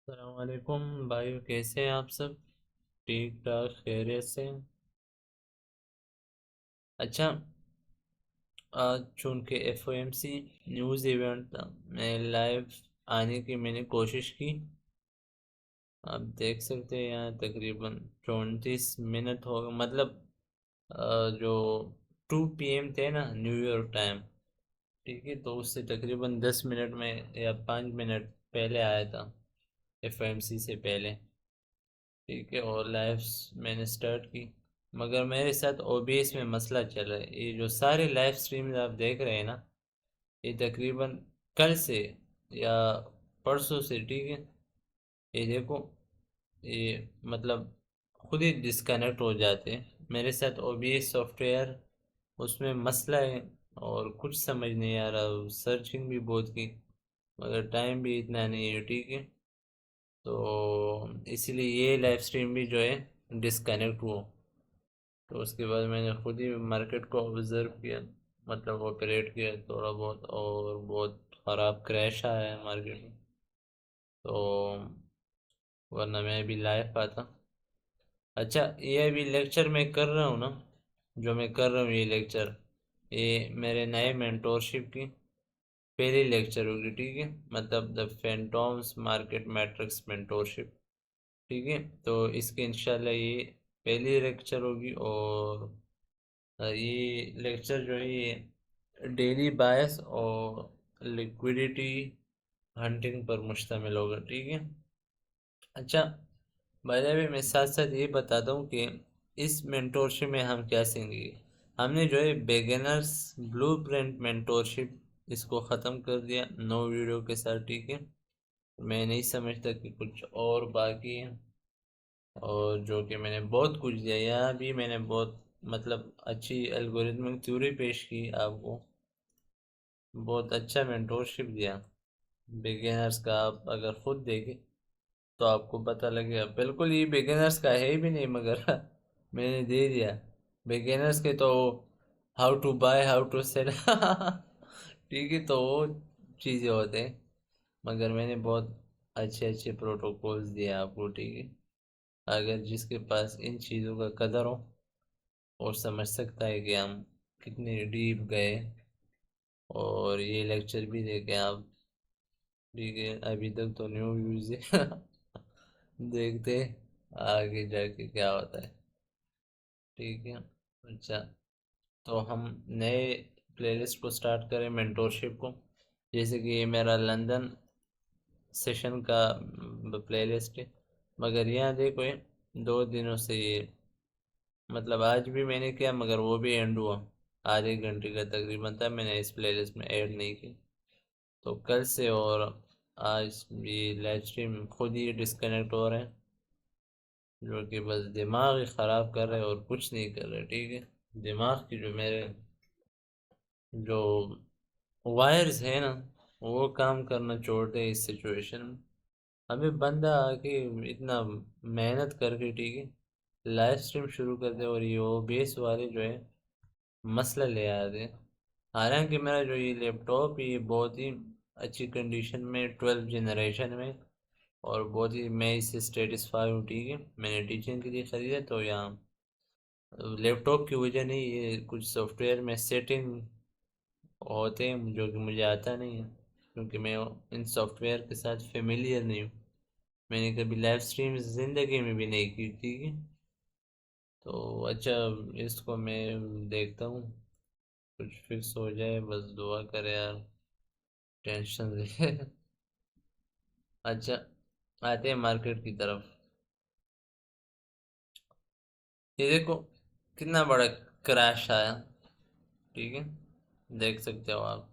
अस्सलामुअलैकुम भाई, कैसे हैं आप सब? ठीक ठाक, खैरियत से हैं? अच्छा। आज चूँकि एफओएमसी न्यूज़ इवेंट में लाइव आने की मैंने कोशिश की। आप देख सकते हैं यहाँ तकरीबन 34 मिनट हो गए, मतलब जो 2 PM थे ना न्यूयॉर्क टाइम। ठीक है, तो उससे तकरीबन 10 मिनट में या 5 मिनट पहले आया था, एफओएमसी से पहले। ठीक है, और लाइव मैंने स्टार्ट की। मगर मेरे साथ ओबीएस में मसला चल रहा है। ये जो सारे लाइव स्ट्रीम्स आप देख रहे हैं ना, ये तकरीबन कल से या परसों से, ठीक है, ये देखो, ये मतलब खुद ही डिस्कनेक्ट हो जाते हैं। मेरे साथ ओबीएस सॉफ्टवेयर, उसमें मसला है और कुछ समझ नहीं आ रहा। सर्चिंग भी बहुत की, मगर टाइम भी इतना नहीं है, ठीक है। तो इसीलिए ये लाइव स्ट्रीम भी जो है डिस्कनेक्ट हुआ। तो उसके बाद मैंने खुद ही मार्केट को ऑब्जर्व किया, मतलब ऑपरेट किया थोड़ा बहुत, और बहुत ख़राब क्रैश आया है मार्केट में। तो वरना मैं भी लाइव आता। अच्छा, ये अभी लेक्चर मैं कर रहा हूँ ना, जो मैं कर रहा हूँ ये लेक्चर, ये मेरे नए मेंटोरशिप की पहली लेक्चर होगी, ठीक है। मतलब द फैंटोम्स मार्केट मैट्रिक्स मेंटोरशिप। ठीक है, तो इसके इंशाल्लाह ये पहली लेक्चर होगी। और ये लेक्चर जो है ये डेली बायस और लिक्विडिटी हंटिंग पर मुश्तमिल होगा, ठीक है। अच्छा, बाय द वे मैं साथ साथ ये बताता हूँ कि इस मेंटोरशिप में हम क्या सीखेंगे। हमने जो है बिगिनर्स ब्लूप्रिंट मेंटोरशिप, इसको ख़त्म कर दिया 9 वीडियो के साथ, ठीक है। मैं नहीं समझता कि कुछ और बाकी है, और जो कि मैंने बहुत कुछ दिया। यहाँ भी मैंने बहुत, मतलब अच्छी एल्गोरिथमिक थ्योरी पेश की आपको, बहुत अच्छा मेंटोरशिप दिया बिगिनर्स का। आप अगर खुद देखें तो आपको पता लगेगा, बिल्कुल ये बिगिनर्स का है भी नहीं, मगर मैंने दे दिया। बिगिनर्स के तो how to buy, how to sell ठीक है, तो वो चीज़ें होते हैं। मगर मैंने बहुत अच्छे अच्छे प्रोटोकॉल्स दिए आपको, ठीक है। अगर जिसके पास इन चीज़ों का कदर हो और समझ सकता है कि हम कितने डीप गए, और ये लेक्चर भी देखे आप, ठीक है। अभी तक तो न्यू व्यूज है देखते आगे जाके क्या होता है, ठीक है। अच्छा, तो हम नए प्लेलिस्ट को स्टार्ट करें मेंटोरशिप को। जैसे कि ये मेरा लंदन सेशन का प्लेलिस्ट है। मगर यहाँ देखो, ये 2 दिनों से ये, मतलब आज भी मैंने किया मगर वो भी एंड हुआ। आधे घंटे का तकरीबन था, मैंने इस प्लेलिस्ट में ऐड नहीं की। तो कल से और आज भी लाइव स्ट्रीम खुद ही डिस्कनेक्ट हो रहे हैं, जो कि बस दिमाग ही ख़राब कर रहे हैं और कुछ नहीं कर रहे, ठीक है। दिमाग की जो मेरे जो वायर्स है ना, वो काम करना छोड़ते हैं इस सिचुएशन में। अभी बंदा आके इतना मेहनत करके, ठीक है, लाइव स्ट्रीम शुरू कर दे और ये ओबीएस वाले जो है मसला ले आते हैं। हालांकि मेरा जो ये लैपटॉप, ये बहुत ही अच्छी कंडीशन में 12th जनरेशन में, और बहुत ही मैं इससे सेटिस्फाई हूँ, ठीक है। मैंने टीचिंग के लिए ख़रीदा, तो यहाँ लैपटॉप की वजह नहीं, ये कुछ सॉफ्टवेयर में सेटिंग होते हैं जो कि मुझे आता नहीं है, क्योंकि मैं इन सॉफ्टवेयर के साथ फेमिलियर नहीं हूँ। मैंने कभी लाइव स्ट्रीम ज़िंदगी में भी नहीं की, ठीक है। तो अच्छा, इसको मैं देखता हूँ कुछ फिक्स हो जाए, बस दुआ करे यार, टेंशन से अच्छा, आते हैं मार्केट की तरफ। ये देखो कितना बड़ा क्रैश आया, ठीक है। देख सकते हो आप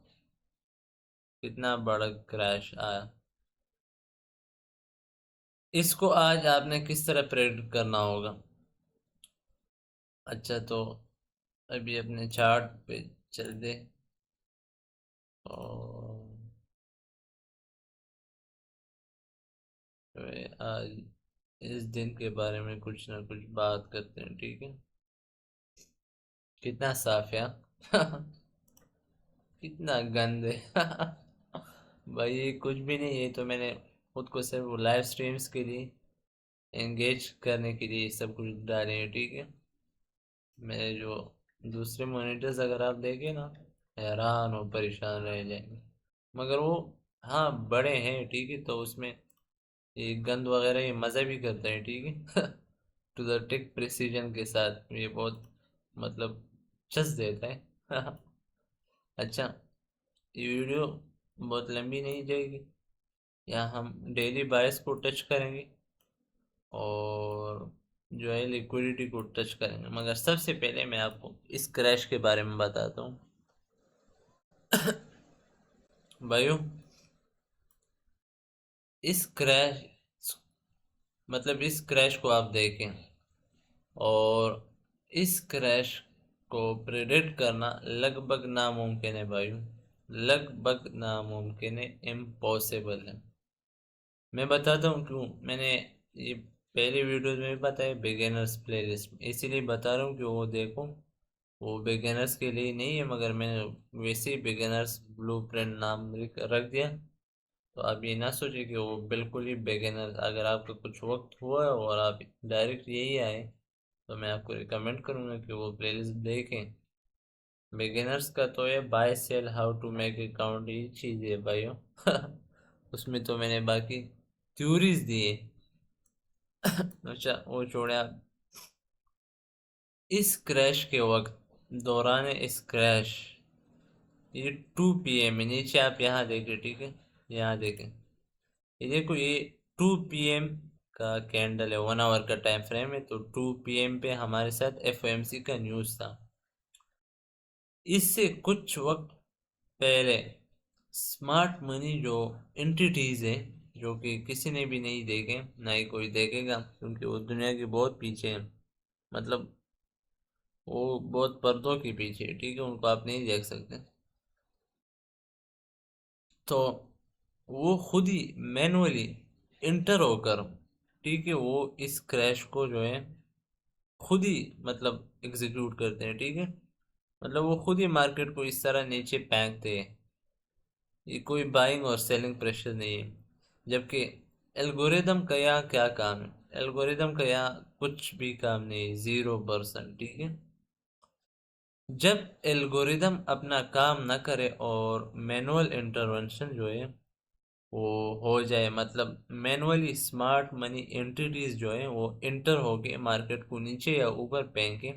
कितना बड़ा क्रैश आया। इसको आज आपने किस तरह प्रेडिक्ट करना होगा? अच्छा, तो अभी अपने चार्ट पे चल दे, और आज इस दिन के बारे में कुछ ना कुछ बात करते हैं, ठीक है। कितना साफ है हाँ? कितना गंद है भाई, ये कुछ भी नहीं है। तो मैंने खुद को सिर्फ लाइव स्ट्रीम्स के लिए एंगेज करने के लिए सब कुछ डाले हैं, ठीक है। मेरे जो दूसरे मॉनिटर्स अगर आप देखें ना, हैरान और परेशान रह जाएंगे। मगर वो, हाँ, बड़े हैं, ठीक है, तो उसमें ये गंद वगैरह ये मज़ा भी करता है, ठीक है। टू द टिक प्रिसीजन के साथ ये बहुत, मतलब, चस देता है। अच्छा, ये वीडियो बहुत लंबी नहीं जाएगी, यहाँ हम डेली बायस को टच करेंगे और जो है लिक्विडिटी को टच करेंगे। मगर सबसे पहले मैं आपको इस क्रैश के बारे में बताता हूँ। भाइयों, इस क्रैश, मतलब इस क्रैश को आप देखें, और इस क्रैश को प्रेडिक्ट करना लगभग नामुमकिन है भाइयों, लगभग नामुमकिन है, इम्पॉसिबल है। मैं बताता हूँ क्यों। मैंने ये पहले वीडियोस में भी बताया, बिगिनर्स प्लेलिस्ट में, इसीलिए बता रहा हूँ कि वो देखो। वो बिगिनर्स के लिए नहीं है, मगर मैंने वैसे ही बिगिनर्स ब्लूप्रिंट नाम रख दिया। तो आप ये ना सोचिए कि वो बिल्कुल ही बिगिनर। अगर आपका कुछ वक्त हुआ है और आप डायरेक्ट यही आए, तो मैं आपको रिकमेंड करूँगा कि वो प्लेलिस्ट देखें। बिगिनर्स का तो ये buy sell how to make account, ये चीज़ है भाइयों। उसमें तो मैंने बाकी थ्योरीज दिए। अच्छा, वो छोड़े आप। इस क्रैश के वक्त, दौरान इस क्रैश, ये 2 PM है। नीचे आप यहाँ देखें, ठीक है, यहाँ देखें, ये देखो, ये 2 PM का कैंडल है, 1 आवर का टाइम फ्रेम है। तो 2 PM पे हमारे साथ एफओएमसी का न्यूज़ था। इससे कुछ वक्त पहले स्मार्ट मनी जो एंटिटीज है, जो कि किसी ने भी नहीं देखे, ना ही कोई देखेगा, क्योंकि वो दुनिया के बहुत पीछे है। मतलब वो बहुत पर्दों के पीछे है, ठीक है, उनको आप नहीं देख सकते। तो वो खुद ही मैनुअली इंटर होकर, ठीक है, वो इस क्रैश को जो है खुद ही, मतलब, एग्जीक्यूट करते हैं, ठीक है। मतलब वो खुद ही मार्केट को इस तरह नीचे फेंकते हैं। ये कोई बाइंग और सेलिंग प्रेशर नहीं है। जबकि एल्गोरिदम का यहाँ क्या काम है? एल्गोरिदम का यहाँ कुछ भी काम नहीं है, 0%, ठीक है। जब एल्गोरिदम अपना काम न करे और मैनुअल इंटरवेंशन जो है वो हो जाए, मतलब मैनुअली स्मार्ट मनी एंटिटीज जो है वो इंटर होके मार्केट को नीचे या ऊपर फेंके,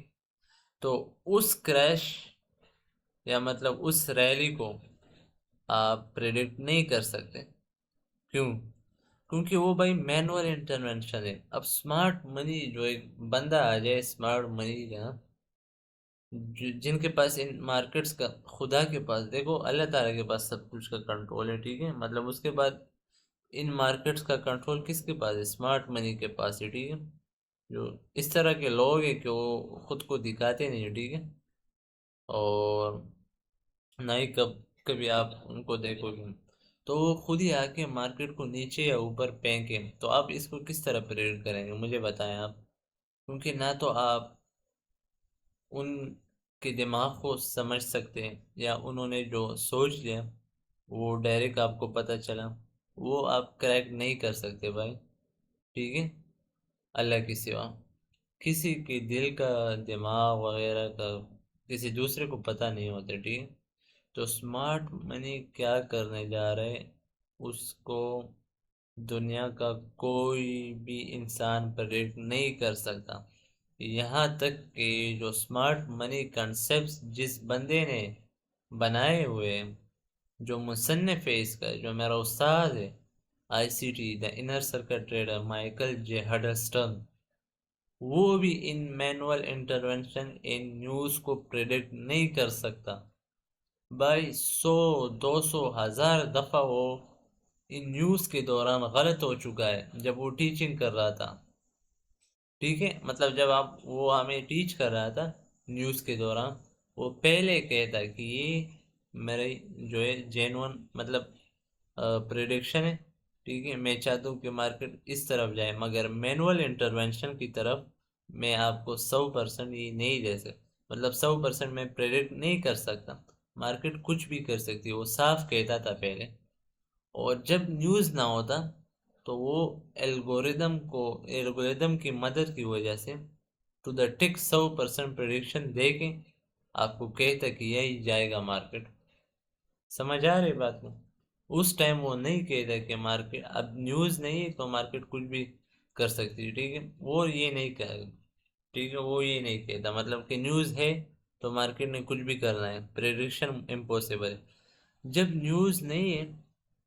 तो उस क्रैश, या मतलब उस रैली को आप प्रेडिक्ट नहीं कर सकते। क्यों? क्योंकि वो भाई मैनुअल इंटरवेंशन है। अब स्मार्ट मनी जो एक बंदा आ जाए, स्मार्ट मनी का, जिनके पास इन मार्केट्स का, खुदा के पास, देखो, अल्लाह ताला के पास सब कुछ का कंट्रोल है, ठीक है। मतलब उसके बाद इन मार्केट्स का कंट्रोल किसके पास है? स्मार्ट मनी के पास है, ठीक है। जो इस तरह के लोग हैं कि वो खुद को दिखाते नहीं है, ठीक है, और ना ही कभी आप उनको देखोगे। तो वो खुद ही आके मार्केट को नीचे या ऊपर फेंके, तो आप इसको किस तरह प्रेरित करेंगे, मुझे बताएं आप। क्योंकि ना तो आप उनके दिमाग को समझ सकते हैं, या उन्होंने जो सोच लिया वो डायरेक्ट आपको पता चला, वो आप क्रैक नहीं कर सकते भाई, ठीक है, अल्लाह के सिवा। किसी के दिल का, दिमाग वगैरह का किसी दूसरे को पता नहीं होता, ठीक है। तो स्मार्ट मनी क्या करने जा रहे हैं, उसको दुनिया का कोई भी इंसान प्रेडिक्ट नहीं कर सकता। यहाँ तक कि जो स्मार्ट मनी कंसेप्ट जिस बंदे ने बनाए हुए हैं, जो मुसन्निफ है इसका, जो मेरा उस्ताद है, ICT the inner circle trader, Michael J Huddleston, वो भी इन मैनुअल इंटरवेंशन इन न्यूज़ को प्रेडिक्ट नहीं कर सकता भाई। 100, 200, 1000 दफ़ा वो इन न्यूज़ के दौरान गलत हो चुका है जब वो टीचिंग कर रहा था, ठीक है। मतलब जब आप, वो हमें टीच कर रहा था न्यूज़ के दौरान, वो पहले कहता कि ये मेरे जो है जेन्युइन, मतलब प्रिडिक्शन है, ठीक है, मैं चाहता हूँ कि मार्केट इस तरफ जाए, मगर मैनुअल इंटरवेंशन की तरफ मैं आपको 100% ये नहीं दे सकता। मतलब 100% मैं प्रेडिक्ट नहीं कर सकता, मार्केट कुछ भी कर सकती है, वो साफ कहता था पहले। और जब न्यूज़ ना होता, तो वो एल्गोरिदम की मदद की वजह से टू द टिक 100% प्रेडिक्शन दे के आपको कहता कि यही जाएगा मार्केट। समझ आ रही बात को? उस टाइम वो नहीं कहता कि मार्केट, अब न्यूज़ नहीं है तो मार्केट कुछ भी कर सकती है, ठीक है, वो ये नहीं कहेगा, ठीक है, वो ये नहीं कहता, मतलब कि न्यूज़ है तो मार्केट ने कुछ भी करना है, प्रेडिक्शन इम्पॉसिबल है। जब न्यूज़ नहीं है,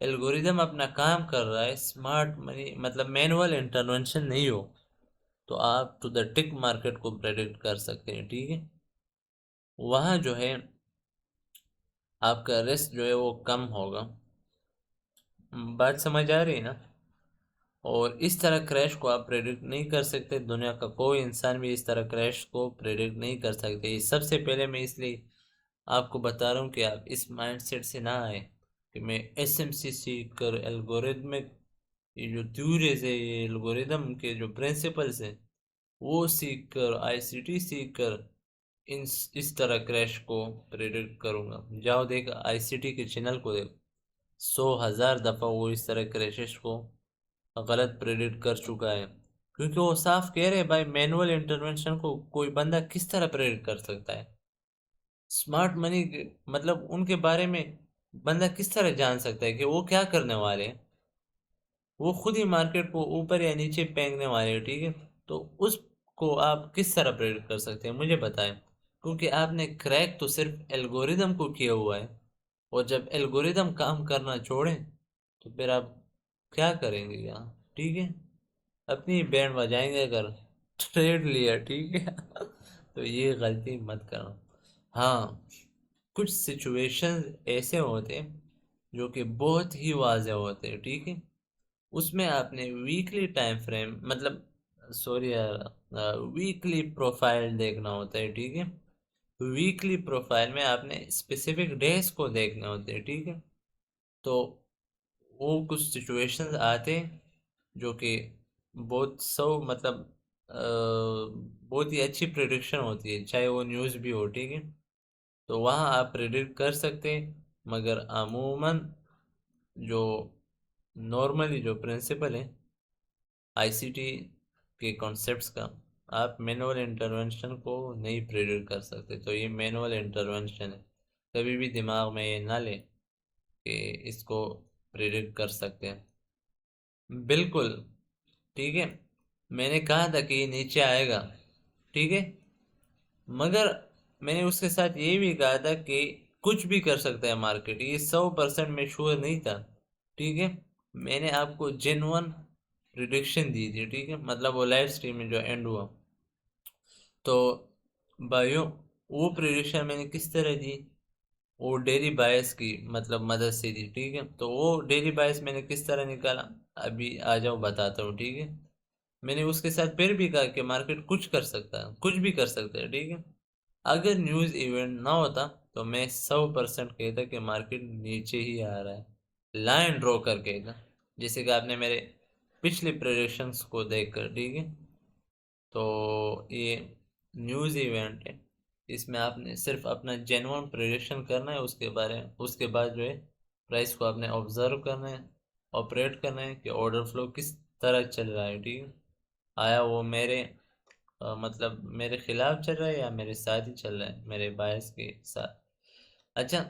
एल्गोरिदम अपना काम कर रहा है, स्मार्ट मनी मतलब मैनुअल इंटरवेंशन नहीं हो, तो आप टू द टिक मार्केट को प्रेडिक्ट कर सकते हैं, ठीक है। वहाँ जो है आपका रिस्क जो है वो कम होगा। बात समझ आ रही है ना? और इस तरह क्रैश को आप प्रेडिक्ट नहीं कर सकते, दुनिया का कोई इंसान भी इस तरह क्रैश को प्रेडिक्ट नहीं कर सकते। सबसे पहले मैं इसलिए आपको बता रहा हूँ कि आप इस माइंडसेट से ना आए कि मैं एसएमसी सीख कर एल्गोरिदमिक, ये जो थ्योरीज है, ये एल्गोरिदम के जो प्रिंसिपल्स हैं वो सीख कर, आईसीटी सीख कर इन इस तरह क्रैश को प्रेडिक्ट करूँगा। जाओ देख आईसीटी के चैनल को देख, 100,000 दफ़ा वो इस तरह क्रैशेस को गलत प्रेडिक्ट कर चुका है, क्योंकि वो साफ कह रहे हैं भाई मैनुअल इंटरवेंशन को कोई बंदा किस तरह प्रेडिक्ट कर सकता है। स्मार्ट मनी मतलब उनके बारे में बंदा किस तरह जान सकता है कि वो क्या करने वाले हैं। वो खुद ही मार्केट को ऊपर या नीचे फेंकने वाले हैं, ठीक है। तो उसको आप किस तरह प्रेडिक्ट कर सकते हैं मुझे बताएं, क्योंकि आपने क्रैक तो सिर्फ एल्गोरिदम को किया हुआ है, और जब एल्गोरिदम काम करना छोड़े तो फिर आप क्या करेंगे यहाँ, ठीक है। अपनी बैंड बजाएंगे अगर ट्रेड लिया, ठीक है। तो ये गलती मत करना। हाँ, कुछ सिचुएशंस ऐसे होते हैं जो कि बहुत ही वाज़ेह होते हैं, ठीक है। उसमें आपने वीकली टाइम फ्रेम मतलब, सॉरी यार, वीकली प्रोफाइल देखना होता है, ठीक है। वीकली प्रोफाइल में आपने स्पेसिफिक डेज को देखने होते हैं, ठीक है। तो वो कुछ सिचुएशंस आते हैं जो कि बहुत मतलब बहुत ही अच्छी प्रिडिक्शन होती है, चाहे वो न्यूज़ भी हो, ठीक है। तो वहाँ आप प्रिडिक्ट कर सकते हैं, मगर अमूमन जो नॉर्मली जो प्रिंसिपल है आईसीटी के कॉन्सेप्ट्स का, आप मैनुअल इंटरवेंशन को नहीं प्रिडिक्ट कर सकते। तो ये मैनुअल इंटरवेंशन है, कभी भी दिमाग में ये ना ले कि इसको प्रिडिक्ट कर सकते हैं। बिल्कुल, ठीक है। मैंने कहा था कि ये नीचे आएगा, ठीक है, मगर मैंने उसके साथ ये भी कहा था कि कुछ भी कर सकता है मार्केट, ये 100% में श्योर नहीं था, ठीक है। मैंने आपको जेन्युइन प्रिडिक्शन दी थी, ठीक है, मतलब वो लाइव स्ट्रीम में जो एंड हुआ। तो भाइयों, वो प्रिडिक्शन मैंने किस तरह दी, वो डेली बायस की मतलब मदद से दी, ठीक है। तो वो डेली बायस मैंने किस तरह निकाला, अभी आ जाओ बताता हूँ, ठीक है। मैंने उसके साथ फिर भी कहा कि मार्केट कुछ कर सकता है, कुछ भी कर सकता है, ठीक है। अगर न्यूज़ इवेंट ना होता तो मैं 100% कहता कि मार्केट नीचे ही आ रहा है, लाइन ड्रॉ करके था, जैसे कि आपने मेरे पिछले प्रेडिक्शंस को देख कर, ठीक है। तो ये न्यूज़ इवेंट है, इसमें आपने सिर्फ अपना जेन्युइन प्रेडिक्शन करना है, उसके बाद जो है प्राइस को आपने ऑब्जर्व करना है, ऑपरेट करना है कि ऑर्डर फ्लो किस तरह चल रहा है, ठीक है। आया वो मेरे मतलब मेरे खिलाफ चल रहा है या मेरे साथ ही चल रहा है, मेरे बायस के साथ। अच्छा,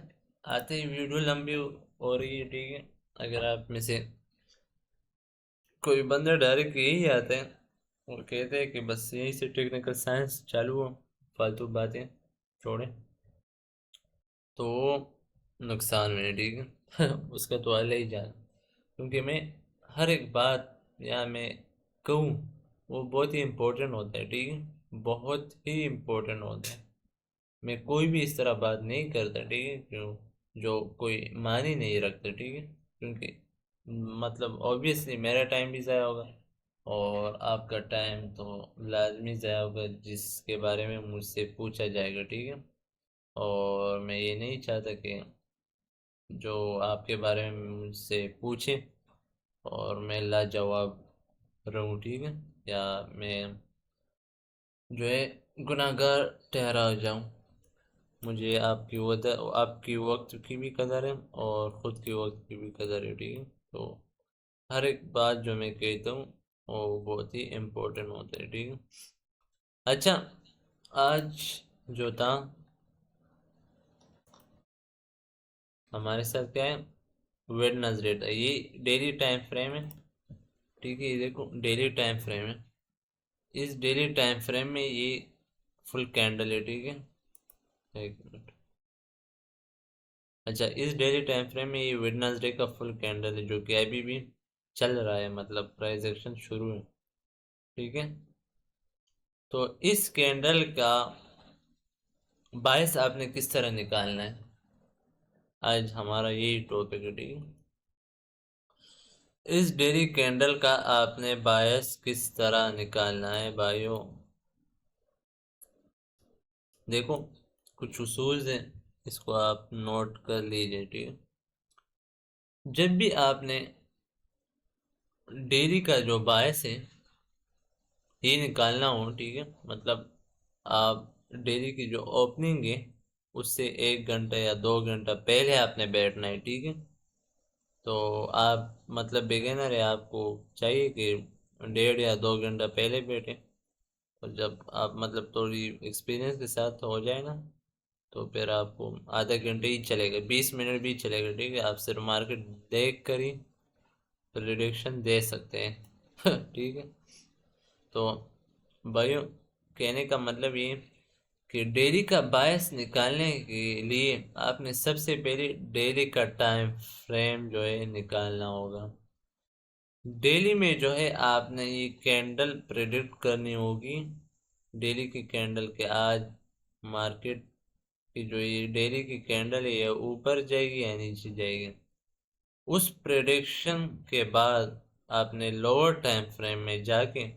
आते ही वीडियो लंबी हो रही है, ठीक है। अगर आप में से कोई बंदा डायरेक्ट यही आता है और कहते हैं कि बस यहीं से टेक्निकल साइंस चालू हो, फालतू बातें छोड़ें, तो नुकसान में है, ठीक है। उसका तो अलग ही जान, क्योंकि मैं हर एक बात या मैं कहूँ वो बहुत ही इम्पोर्टेंट होता है, ठीक है, बहुत ही इम्पोर्टेंट होता है। मैं कोई भी इस तरह बात नहीं करता, ठीक है, क्यों, जो कोई मान ही नहीं रखता, ठीक है, क्योंकि मतलब ऑब्वियसली मेरा टाइम भी ज़ाया होगा और आपका टाइम तो लाजमी ज़ाया होगा जिसके बारे में मुझसे पूछा जाएगा, ठीक है। और मैं ये नहीं चाहता कि जो आपके बारे में मुझसे पूछे और मैं लाजवाब रहूं, ठीक है, या मैं जो है गुनाहगार ठहरा जाऊं। मुझे आपकी वक्त की भी कदर है और ख़ुद की वक्त की भी कदर है, ठीक है। तो हर एक बात जो मैं कहता हूँ वो बहुत ही इम्पोर्टेंट होता है, ठीक है। अच्छा, आज जो था हमारे साथ क्या है, वेडनेसडे था, ये डेली टाइम फ्रेम है, ठीक है। ये देखो डेली टाइम फ्रेम है, इस डेली टाइम फ्रेम में ये फुल कैंडल है, ठीक है। एक मिनट। अच्छा, इस डेली टाइम फ्रेम में ये वेडनेसडे का फुल कैंडल है, जो कि अभी भी चल रहा है, मतलब प्राइस एक्शन शुरू है, ठीक है। तो इस कैंडल का बायस आपने किस तरह निकालना है, आज हमारा यही टॉपिक है, ठीक है। इस डेली कैंडल का आपने बायस किस तरह निकालना है भाइयों। देखो, कुछ उसूल हैं, इसको आप नोट कर लीजिए, ठीक है। जब भी आपने डेली का जो बायस है ये निकालना हो, ठीक है, मतलब आप डेली की जो ओपनिंग है उससे 1 घंटा या 2 घंटा पहले आपने बैठना है, ठीक है। तो आप मतलब बिगिनर है, आपको चाहिए कि 1.5 या 2 घंटा पहले बैठे। और जब आप मतलब थोड़ी एक्सपीरियंस के साथ हो जाए ना, तो फिर आपको आधा घंटे ही चलेगा, 20 मिनट भी चलेगा, ठीक है। आप सिर्फ मार्केट देख कर ही प्रिडिक्शन दे सकते हैं ठीक है। तो भाइयों, कहने का मतलब ये कि डेली का बायस निकालने के लिए आपने सबसे पहले डेली का टाइम फ्रेम जो है निकालना होगा। डेली में जो है आपने ये कैंडल प्रेडिक्ट करनी होगी, डेली की कैंडल के आज मार्केट की जो ये डेली की कैंडल है ये ऊपर जाएगी या नीचे जाएगी। उस प्रेडिक्शन के बाद आपने लोअर टाइम फ्रेम में जाके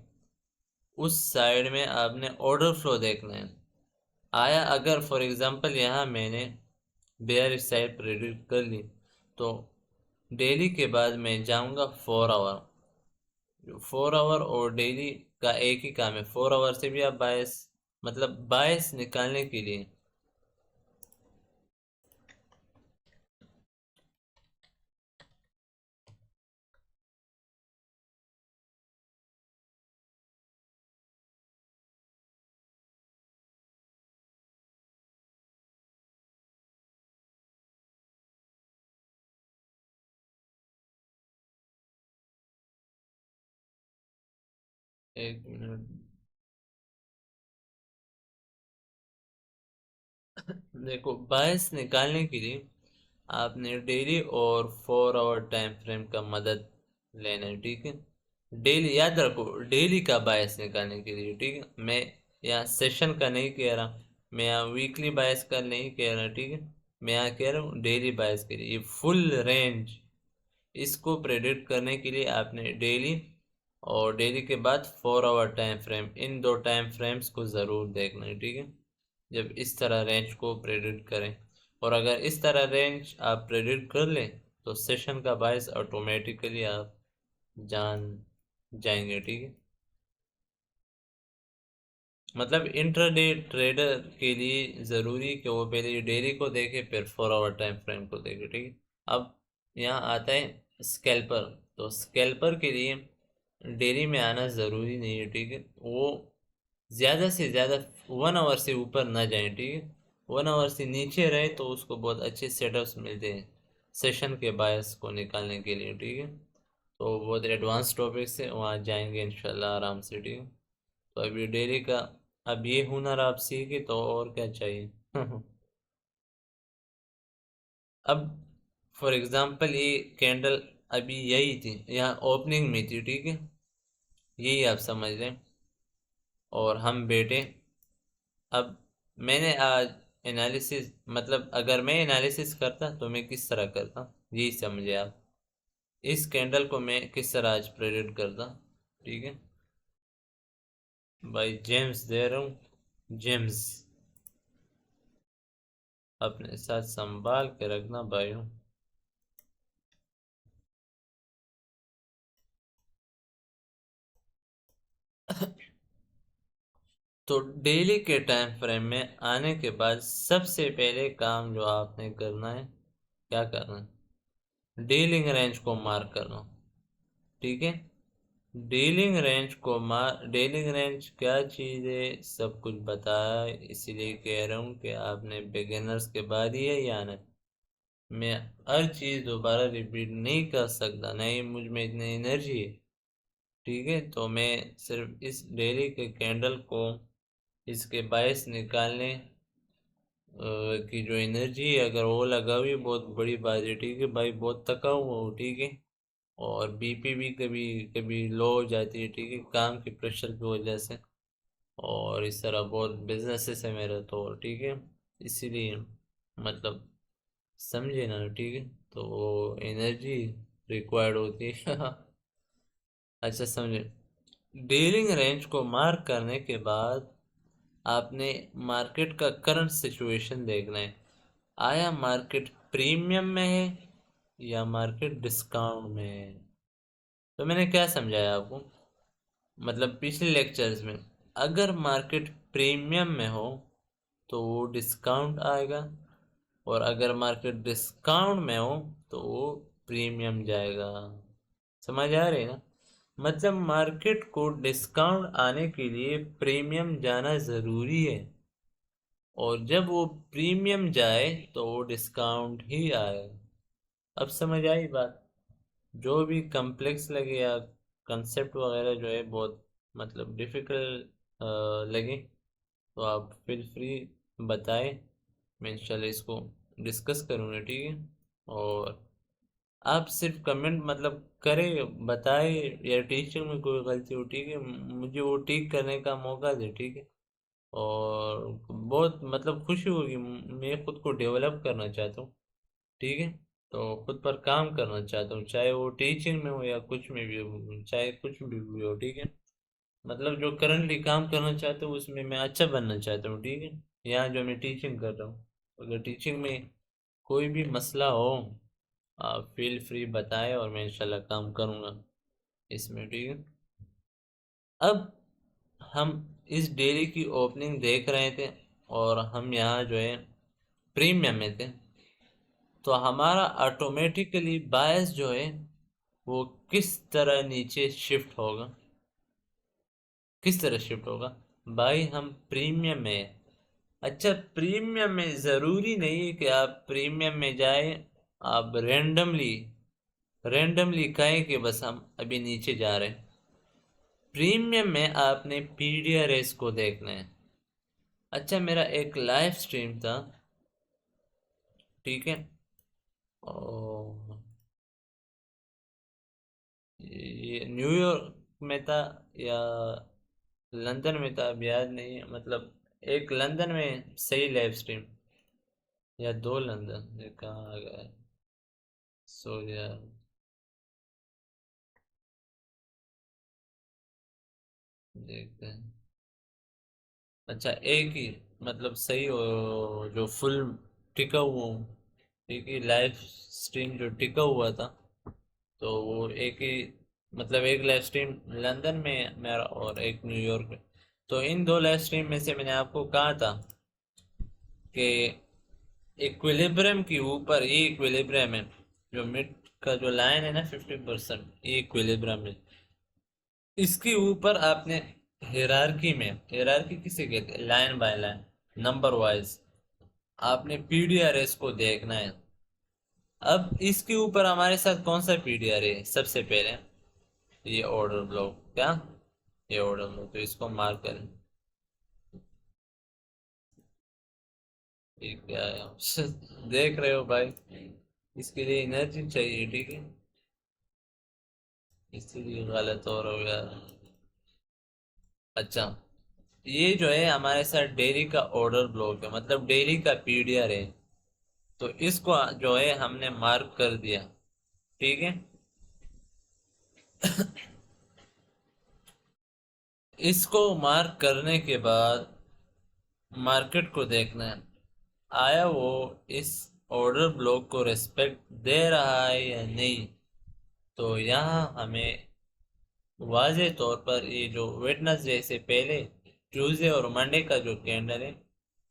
उस साइड में आपने ऑर्डर फ्लो देखना है। आया अगर फॉर एग्जांपल यहाँ मैंने बेयर साइड प्रेडिक्ट कर ली, तो डेली के बाद मैं जाऊंगा 4 आवर। 4 आवर और डेली का एक ही काम है, 4 आवर से भी आप बायस मतलब बायस निकालने के लिए। एक मिनट। देखो, बायस निकालने के लिए आपने डेली और 4 आवर टाइम फ्रेम का मदद लेना है, ठीक है। डेली याद रखो, डेली का बायस निकालने के लिए, ठीक है। मैं यहाँ सेशन का नहीं कह रहा, मैं यहाँ वीकली बायस का नहीं कह रहा, ठीक है। मैं यहाँ कह रहा हूँ डेली बायस के लिए, ये फुल रेंज इसको प्रेडिक्ट करने के लिए आपने डेली और डेली के बाद 4 आवर टाइम फ्रेम, इन दो टाइम फ्रेम्स को ज़रूर देखना है, ठीक है। जब इस तरह रेंज को प्रेडिक्ट करें, और अगर इस तरह रेंज आप प्रेडिक्ट कर लें, तो सेशन का बायस ऑटोमेटिकली आप जान जाएंगे, ठीक है। मतलब इंट्राडे ट्रेडर के लिए ज़रूरी है कि वो पहले डेली को देखे फिर 4 आवर टाइम फ्रेम को देखे, ठीक है। अब यहाँ आता है स्कैल्पर। तो स्कैल्पर के लिए डेली में आना ज़रूरी नहीं है, ठीक है। वो ज़्यादा से ज़्यादा 1 आवर से ऊपर ना जाए, ठीक है। 1 आवर से नीचे रहे तो उसको बहुत अच्छे सेटअप्स मिलते हैं सेशन के बायस को निकालने के लिए, ठीक है। तो बहुत एडवांस टॉपिक से वहाँ जाएंगे इंशाल्लाह आराम से, ठीक है। तो अभी डेली का अब ये हुनर आप सीखे तो और क्या चाहिए अब फॉर एग्जांपल ये कैंडल अभी यही थी, यहाँ ओपनिंग में थी, ठीक है। यही आप समझ लें, और हम बैठे। अब मैंने आज एनालिसिस, मतलब अगर मैं एनालिसिस करता तो मैं किस तरह करता, यही समझे आप। इस कैंडल को मैं किस तरह आज प्रेडिक्ट करता, ठीक है। भाई जेम्स दे रहा हूँ, जेम्स अपने साथ संभाल के रखना भाइयों। तो डेली के टाइम फ्रेम में आने के बाद सबसे पहले काम जो आपने करना है, क्या करना है, डीलिंग रेंज को मार्क करना। ठीक है। डीलिंग रेंज क्या चीज़ है सब कुछ बताया, इसीलिए कह रहा हूँ कि आपने बिगिनर्स के बाद ही है या नहीं। मैं हर चीज़ दोबारा रिपीट नहीं कर सकता, नहीं मुझ में इतनी एनर्जी है। ठीक है, तो मैं सिर्फ इस डेली के कैंडल को, इसके बायस निकालने की जो एनर्जी है, अगर वो लगा हुई बहुत बड़ी बात है। ठीक है भाई, बहुत थका हुआ हूँ। ठीक है, और बीपी भी कभी कभी लो हो जाती है। ठीक है, काम के प्रेशर की वजह से, और इस तरह बहुत बिजनेसेस है मेरा तो। ठीक है, इसीलिए मतलब समझे ना। ठीक है, तो वो एनर्जी रिक्वायर्ड होती है। अच्छा समझे। डीलिंग रेंज को मार्क करने के बाद आपने मार्केट का करंट सिचुएशन देखना है। आया मार्केट प्रीमियम में है या मार्केट डिस्काउंट में है। तो मैंने क्या समझाया आपको, मतलब पिछले लेक्चर्स में, अगर मार्केट प्रीमियम में हो तो वो डिस्काउंट आएगा, और अगर मार्केट डिस्काउंट में हो तो वो प्रीमियम जाएगा। समझ आ रही है ना। मतलब मार्केट को डिस्काउंट आने के लिए प्रीमियम जाना ज़रूरी है, और जब वो प्रीमियम जाए तो वो डिस्काउंट ही आए। अब समझ आई बात। जो भी कॉम्प्लेक्स लगे या कंसेप्ट वगैरह जो है बहुत मतलब डिफ़िकल्ट लगे, तो आप फील फ्री बताएं, मैं इंशाल्लाह इसको डिस्कस करूँगा। ठीक है, और आप सिर्फ कमेंट मतलब करें, बताएं, या टीचिंग में कोई गलती हो, ठीक है, मुझे वो ठीक करने का मौका दे। ठीक है, और बहुत मतलब खुशी होगी, मैं खुद को डेवलप करना चाहता हूँ। ठीक है, तो खुद पर काम करना चाहता हूँ, चाहे वो टीचिंग में हो या कुछ में भी हो, चाहे कुछ भी हो। ठीक है, मतलब जो करंटली काम करना चाहता हूँ उसमें मैं अच्छा बनना चाहता हूँ। ठीक है, यहाँ जो मैं टीचिंग कर रहा हूँ, अगर टीचिंग में कोई भी मसला हो आप फील फ्री बताएं, और मैं इंशाल्लाह काम करूँगा इसमें। ठीक है, अब हम इस डेली की ओपनिंग देख रहे थे, और हम यहाँ जो है प्रीमियम में थे, तो हमारा ऑटोमेटिकली बायस जो है वो किस तरह नीचे शिफ्ट होगा। किस तरह शिफ्ट होगा भाई, हम प्रीमियम में हैं। अच्छा, प्रीमियम में ज़रूरी नहीं है कि आप प्रीमियम में जाए, आप रैंडमली कहें कि बस हम अभी नीचे जा रहे हैं। प्रीमियम में आपने पीडीआरएस को देखना है। अच्छा, मेरा एक लाइव स्ट्रीम था। ठीक है, और ये न्यूयॉर्क में था या लंदन में था, अब याद नहीं है। मतलब एक लंदन में सही लाइव स्ट्रीम, या दो लंदन, ये कहाँ आ गया, सो यार, देखते हैं। अच्छा, एक ही मतलब सही हो, जो फुल टिका हुआ हूँ। ठीक है, लाइव स्ट्रीम जो टिका हुआ था, तो वो एक ही, मतलब एक लाइव स्ट्रीम लंदन में है मेरा, और एक न्यूयॉर्क में। तो इन दो लाइव स्ट्रीम में से मैंने आपको कहा था कि इक्विलिब्रियम के ऊपर, ये इक्विलिब्रियम है, जो मिड का जो लाइन है ना 50%, ये इक्विलिब्रियम है। इसके ऊपर आपने हिरारकी किसे कहते हैं, line by line, number wise आपने पीडीआरएस को देखना है। अब इसके ऊपर हमारे साथ कौन सा पीडीआर है, सबसे पहले ये ऑर्डर ब्लॉक, क्या ये ऑर्डर ब्लॉक, तो इसको मार्क करें। ये क्या है? देख रहे हो भाई, इसके लिए एनर्जी चाहिए। ठीक है, इसीलिए गलत हो रहा हो यार। अच्छा, ये जो है हमारे साथ डेली का ऑर्डर ब्लॉक है, मतलब डेली का पीडीआर है, तो इसको जो है हमने मार्क कर दिया। ठीक है, इसको मार्क करने के बाद मार्केट को देखना है, आया वो इस ऑर्डर ब्लॉक को रिस्पेक्ट दे रहा है या नहीं। तो यहाँ हमें वाज़े तौर पर ये जो वेडनेसडे से पहले ट्यूसडे और मंडे का जो कैंडल है,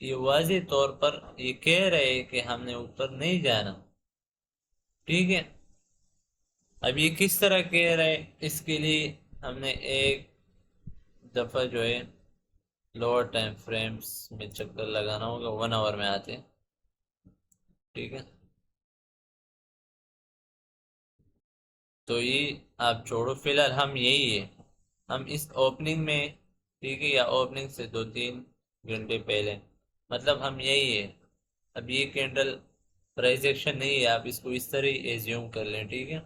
ये वाज़े तौर पर ये कह रहे हैं कि हमने ऊपर नहीं जाना। ठीक है, अब ये किस तरह कह रहे हैं, इसके लिए हमने एक दफ़ा जो है लोअर टाइम फ्रेम्स में चक्कर लगाना होगा, 1 आवर में आते हैं। ठीक है, तो ये आप छोड़ो, फिलहाल हम यही है, हम इस ओपनिंग में, ठीक है, या ओपनिंग से 2-3 घंटे पहले, मतलब हम यही है। अब ये कैंडल प्राइस एक्शन नहीं है, आप इसको इस तरह ही एज्यूम कर लें। ठीक है,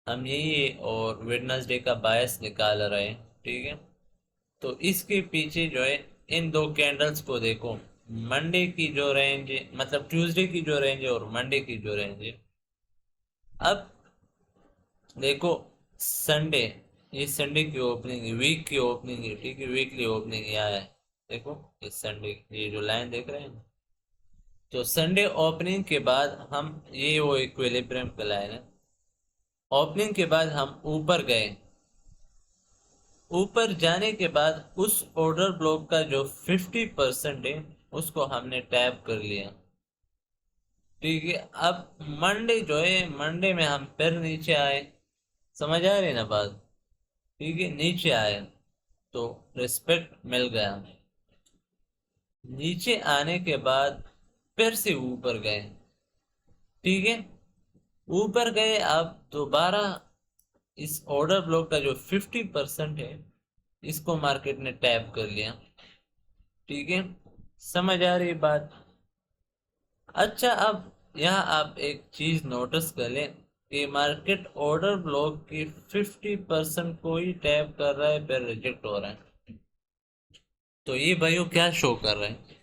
हम यही है और वेडनेसडे का बायस निकाल रहे हैं। ठीक है, तो इसके पीछे जो है इन दो कैंडल्स को देखो, मंडे की जो रेंज है, मतलब ट्यूसडे की जो रेंज है और मंडे की जो रेंज है। अब देखो, संडे, ये संडे की ओपनिंग है, वीक की ओपनिंग है। ठीक है, वीकली ओपनिंग यहाँ है। देखो, ये संडे, ये जो लाइन देख रहे हैं, तो संडे ओपनिंग के बाद हम, ये वो इक्विलिब्रियम का लाइन है, ओपनिंग के बाद हम ऊपर गए। ऊपर जाने के बाद उस ऑर्डर ब्लॉक का जो 50% है उसको हमने टैप कर लिया। ठीक है, अब मंडे जो है, मंडे में हम फिर नीचे आए। समझ आ रही ना बात? ठीक है, नीचे आए तो रिस्पेक्ट मिल गया। नीचे आने के बाद फिर से ऊपर गए। ठीक है, ऊपर गए, अब दोबारा इस ऑर्डर ब्लॉक का जो 50% है इसको मार्केट ने टैप कर लिया। ठीक है, समझ आ रही बात? अच्छा, अब यहाँ आप एक चीज नोटिस कर लें कि मार्केट ऑर्डर ब्लॉक की 50% को ही टैप कर रहा है, फिर रिजेक्ट हो रहा है। तो ये भाइयों क्या शो कर रहा है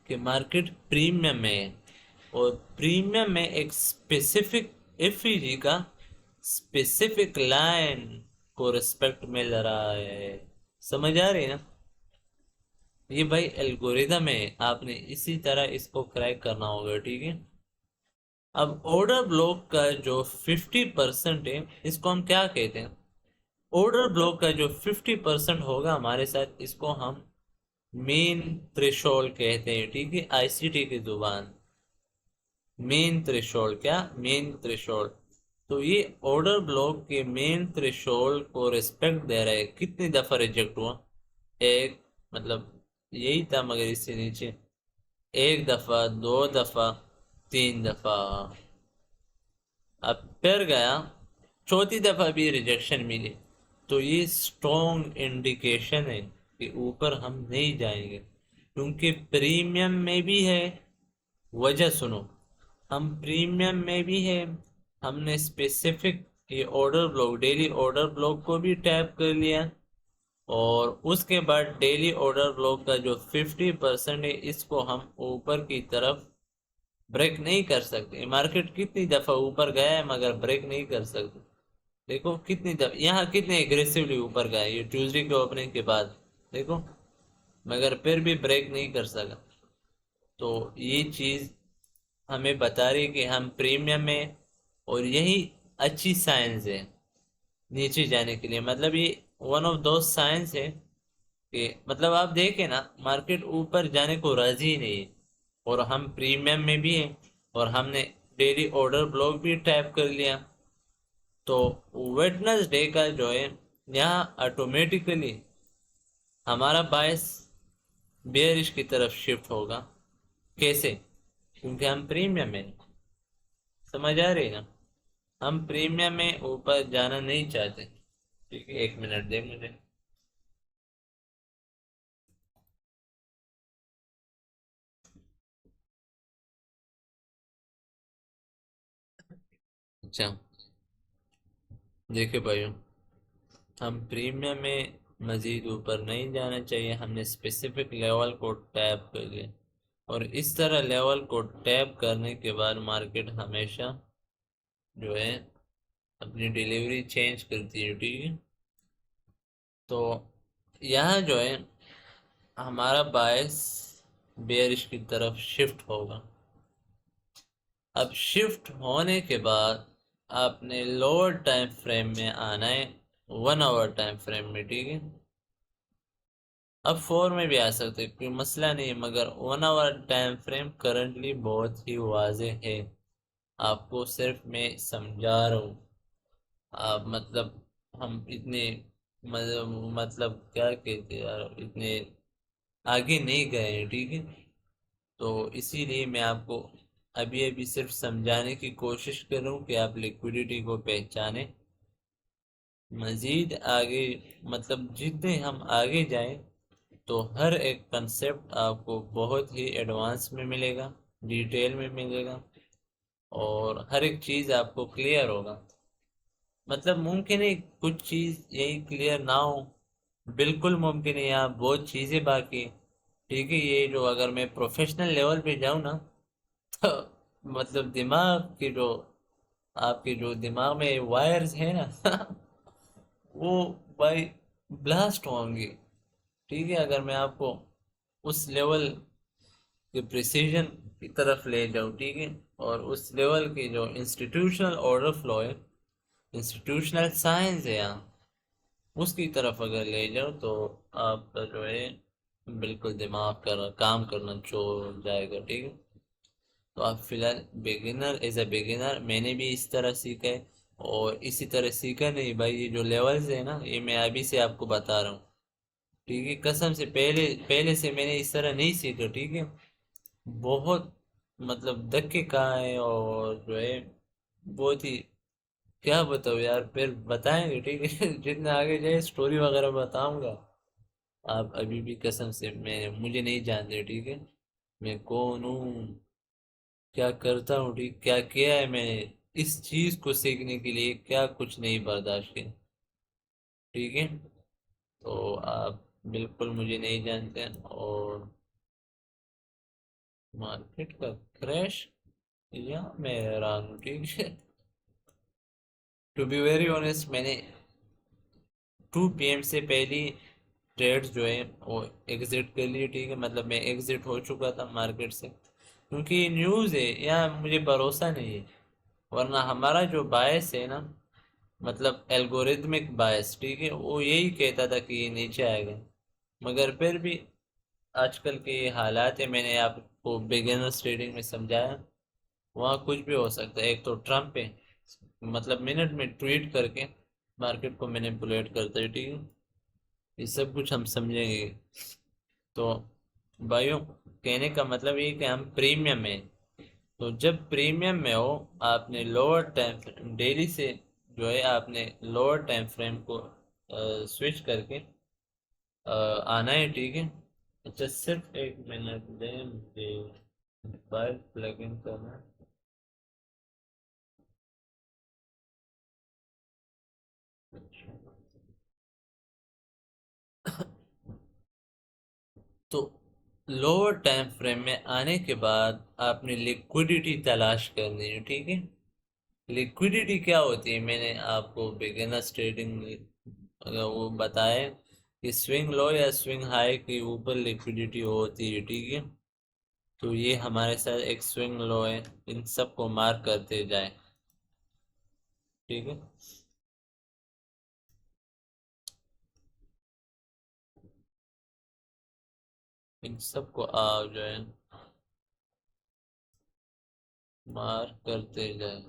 कि मार्केट प्रीमियम में है, और प्रीमियम में एक स्पेसिफिक एफईजी का स्पेसिफिक लाइन को रिस्पेक्ट मिल रहा है। समझ आ रही है ना? ये भाई एल्गोरिदम है, आपने इसी तरह इसको क्रैक करना होगा। ठीक है, अब ऑर्डर ब्लॉक का जो 50% है इसको हम क्या कहते हैं? ऑर्डर ब्लॉक का जो 50% होगा हमारे साथ, इसको हम मेन थ्रेशोल्ड कहते हैं। ठीक है, आईसीटी की जुबान, मेन थ्रेशोल्ड, क्या मेन थ्रेशोल्ड। तो ये ऑर्डर ब्लॉक के मेन थ्रेशोल्ड को रिस्पेक्ट दे रहा है। कितनी दफा रिजेक्ट हुआ? एक, मतलब यही था, मगर इससे नीचे, एक दफा, 2 दफा, 3 दफा, अब फिर गया, चौथी दफा भी रिजेक्शन मिली। तो ये स्ट्रॉन्ग इंडिकेशन है कि ऊपर हम नहीं जाएंगे, क्योंकि प्रीमियम में भी है। वजह सुनो, हम प्रीमियम में भी है, हमने स्पेसिफिक ये order block, daily order block को भी टैप कर लिया, और उसके बाद डेली ऑर्डर ब्लॉक का जो 50% है इसको हम ऊपर की तरफ ब्रेक नहीं कर सकते। मार्केट कितनी दफा ऊपर गया है मगर ब्रेक नहीं कर सकते। देखो कितनी दफा, यहाँ कितने एग्रेसिवली ऊपर गया ये ट्यूसडे के ओपनिंग के बाद, देखो, मगर फिर भी ब्रेक नहीं कर सका। तो ये चीज हमें बता रही है कि हम प्रीमियम में, और यही अच्छी साइंस है नीचे जाने के लिए। मतलब ये वन ऑफ दो साइंस है कि, मतलब आप देखें ना, मार्केट ऊपर जाने को राजी ही नहीं है, और हम प्रीमियम में भी हैं, और हमने डेली ऑर्डर ब्लॉक भी टैप कर लिया। तो वेडनेसडे का जो है, यहाँ ऑटोमेटिकली हमारा बायस बेयरिश की तरफ शिफ्ट होगा। कैसे? क्योंकि हम प्रीमियम में, समझ आ रही है ना, हम प्रीमियम में ऊपर जाना नहीं चाहते। ठीक है, 1 मिनट दे मुझे। अच्छा, देखिए भाइयों, हम प्रीमियम में मज़ीद ऊपर नहीं जाना चाहिए, हमने स्पेसिफिक लेवल को टैप कर लिया, और इस तरह लेवल को टैप करने के बाद मार्केट हमेशा जो है अपनी डिलीवरी चेंज करती है। ठीक है, तो यहाँ जो है हमारा बायस बेयरिश की तरफ शिफ्ट होगा। अब शिफ्ट होने के बाद आपने लोअर टाइम फ्रेम में आना है, 1 आवर टाइम फ्रेम में। ठीक है, अब 4 में भी आ सकते हैं, कोई मसला नहीं है, मगर 1 आवर टाइम फ्रेम करंटली बहुत ही वाजे है, आपको सिर्फ मैं समझा रहा हूँ। मतलब हम इतने मतलब क्या कहते हैं यार, इतने आगे नहीं गए हैं, ठीक है। तो इसीलिए मैं आपको अभी अभी सिर्फ समझाने की कोशिश कर रहा हूँ कि आप लिक्विडिटी को पहचानें। मजीद आगे मतलब जितने हम आगे जाएं तो हर एक कंसेप्ट आपको बहुत ही एडवांस में मिलेगा, डिटेल में मिलेगा, और हर एक चीज़ आपको क्लियर होगा। मतलब मुमकिन है कुछ चीज़ यही क्लियर ना हो, बिल्कुल मुमकिन है, यहाँ बहुत चीज़ें बाकी हैं, ठीक है। ये जो अगर मैं प्रोफेशनल लेवल पे जाऊँ ना तो मतलब दिमाग की जो आपके जो दिमाग में वायर्स है ना वो भाई ब्लास्ट होंगे, ठीक है। अगर मैं आपको उस लेवल के प्रिसीजन की तरफ ले जाऊँ, ठीक है, और उस लेवल की जो इंस्टीट्यूशनल ऑर्डर फ्लो है, इंस्टीट्यूशनल साइंस है यहाँ, उसकी तरफ अगर ले जाओ तो आपका जो है बिल्कुल दिमाग कर काम करना छोड़ जाएगा, ठीक है। तो आप फिलहाल बिगिनर, एज अ बिगिनर मैंने भी इस तरह सीखा है, और इसी तरह सीखा नहीं भाई, ये जो लेवल्स है ना ये मैं अभी से आपको बता रहा हूँ, ठीक है। कसम से पहले पहले से मैंने इस तरह नहीं सीखा, ठीक है। बहुत मतलब धक्के खाए, और जो है बहुत ही क्या बताओ यार, फिर बताएंगे, ठीक है जितना आगे जाए स्टोरी वगैरह बताऊंगा। आप अभी भी कसम से मैं मुझे नहीं जानते, ठीक है। मैं कौन हूँ, क्या करता हूँ, ठीक, क्या किया है मैंने इस चीज को सीखने के लिए, क्या कुछ नहीं बर्दाश्त किया, ठीक है। तो आप बिल्कुल मुझे नहीं जानते हैं, और मार्केट का क्रैश या मैं हैरान हूँ, ठीक है। टू बी वेरी ऑनेस्ट, मैंने 2 PM से पहले ट्रेड्स जो है वो एग्जिट कर लिए, ठीक है। मतलब मैं एग्जिट हो चुका था मार्केट से, क्योंकि न्यूज़ है यहाँ, मुझे भरोसा नहीं है। वरना हमारा जो बायस है ना, मतलब एल्गोरिथमिक बायस, ठीक है, वो यही कहता था कि ये नीचे आएगा। मगर फिर भी आजकल के ये हालात है, मैंने आपको बिगिनर्स ट्रेडिंग में समझाया, वहाँ कुछ भी हो सकता है। एक तो ट्रम्प है, मतलब मिनट में ट्वीट करके मार्केट को मैनिपुलेट करता है, ठीक है। ये सब कुछ हम समझेंगे। तो भाइयों, कहने का मतलब ये कि हम प्रीमियम में, तो जब प्रीमियम में हो आपने लोअर टाइम डेली से जो है आपने लोअर टाइम फ्रेम को स्विच करके आना है, ठीक है। अच्छा सिर्फ 1 मिनट दें मुझे, मोबाइल प्लग इन करना है। अच्छा। तो लोअर टाइम फ्रेम में आने के बाद आपने लिक्विडिटी तलाश करनी है, ठीक है। लिक्विडिटी क्या होती है, मैंने आपको बिगिनर्स ट्रेडिंग में अगर वो बताए कि स्विंग लो या स्विंग हाई के ऊपर लिक्विडिटी होती है, ठीक है। तो ये हमारे साथ एक स्विंग लो है, इन सबको मार्क करते जाए, ठीक है। इन सबको आप जो है मार्क करते जाए।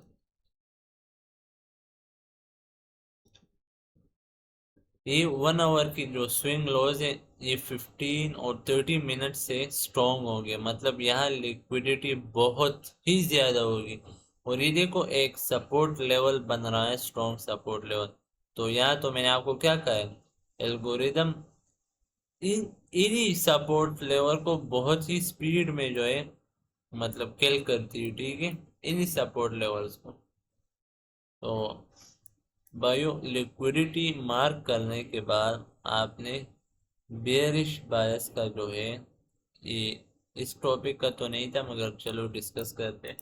ये 1 आवर की जो स्विंग लॉज है, ये 15 और 30 मिनट से स्ट्रॉन्ग हो गए, मतलब यहाँ लिक्विडिटी बहुत ही ज्यादा होगी। और ये देखो एक सपोर्ट लेवल बन रहा है, स्ट्रॉन्ग सपोर्ट लेवल। तो यहाँ तो मैंने आपको क्या कहा है, एल्गोरिदम इन इन्हीं सपोर्ट लेवल को बहुत ही स्पीड में जो है मतलब किल करती है, ठीक है, इन्हीं सपोर्ट लेवल्स को। तो बायो लिक्विडिटी मार्क करने के बाद आपने बेयरिश बायस का जो है, ये इस टॉपिक का तो नहीं था मगर चलो डिस्कस करते हैं।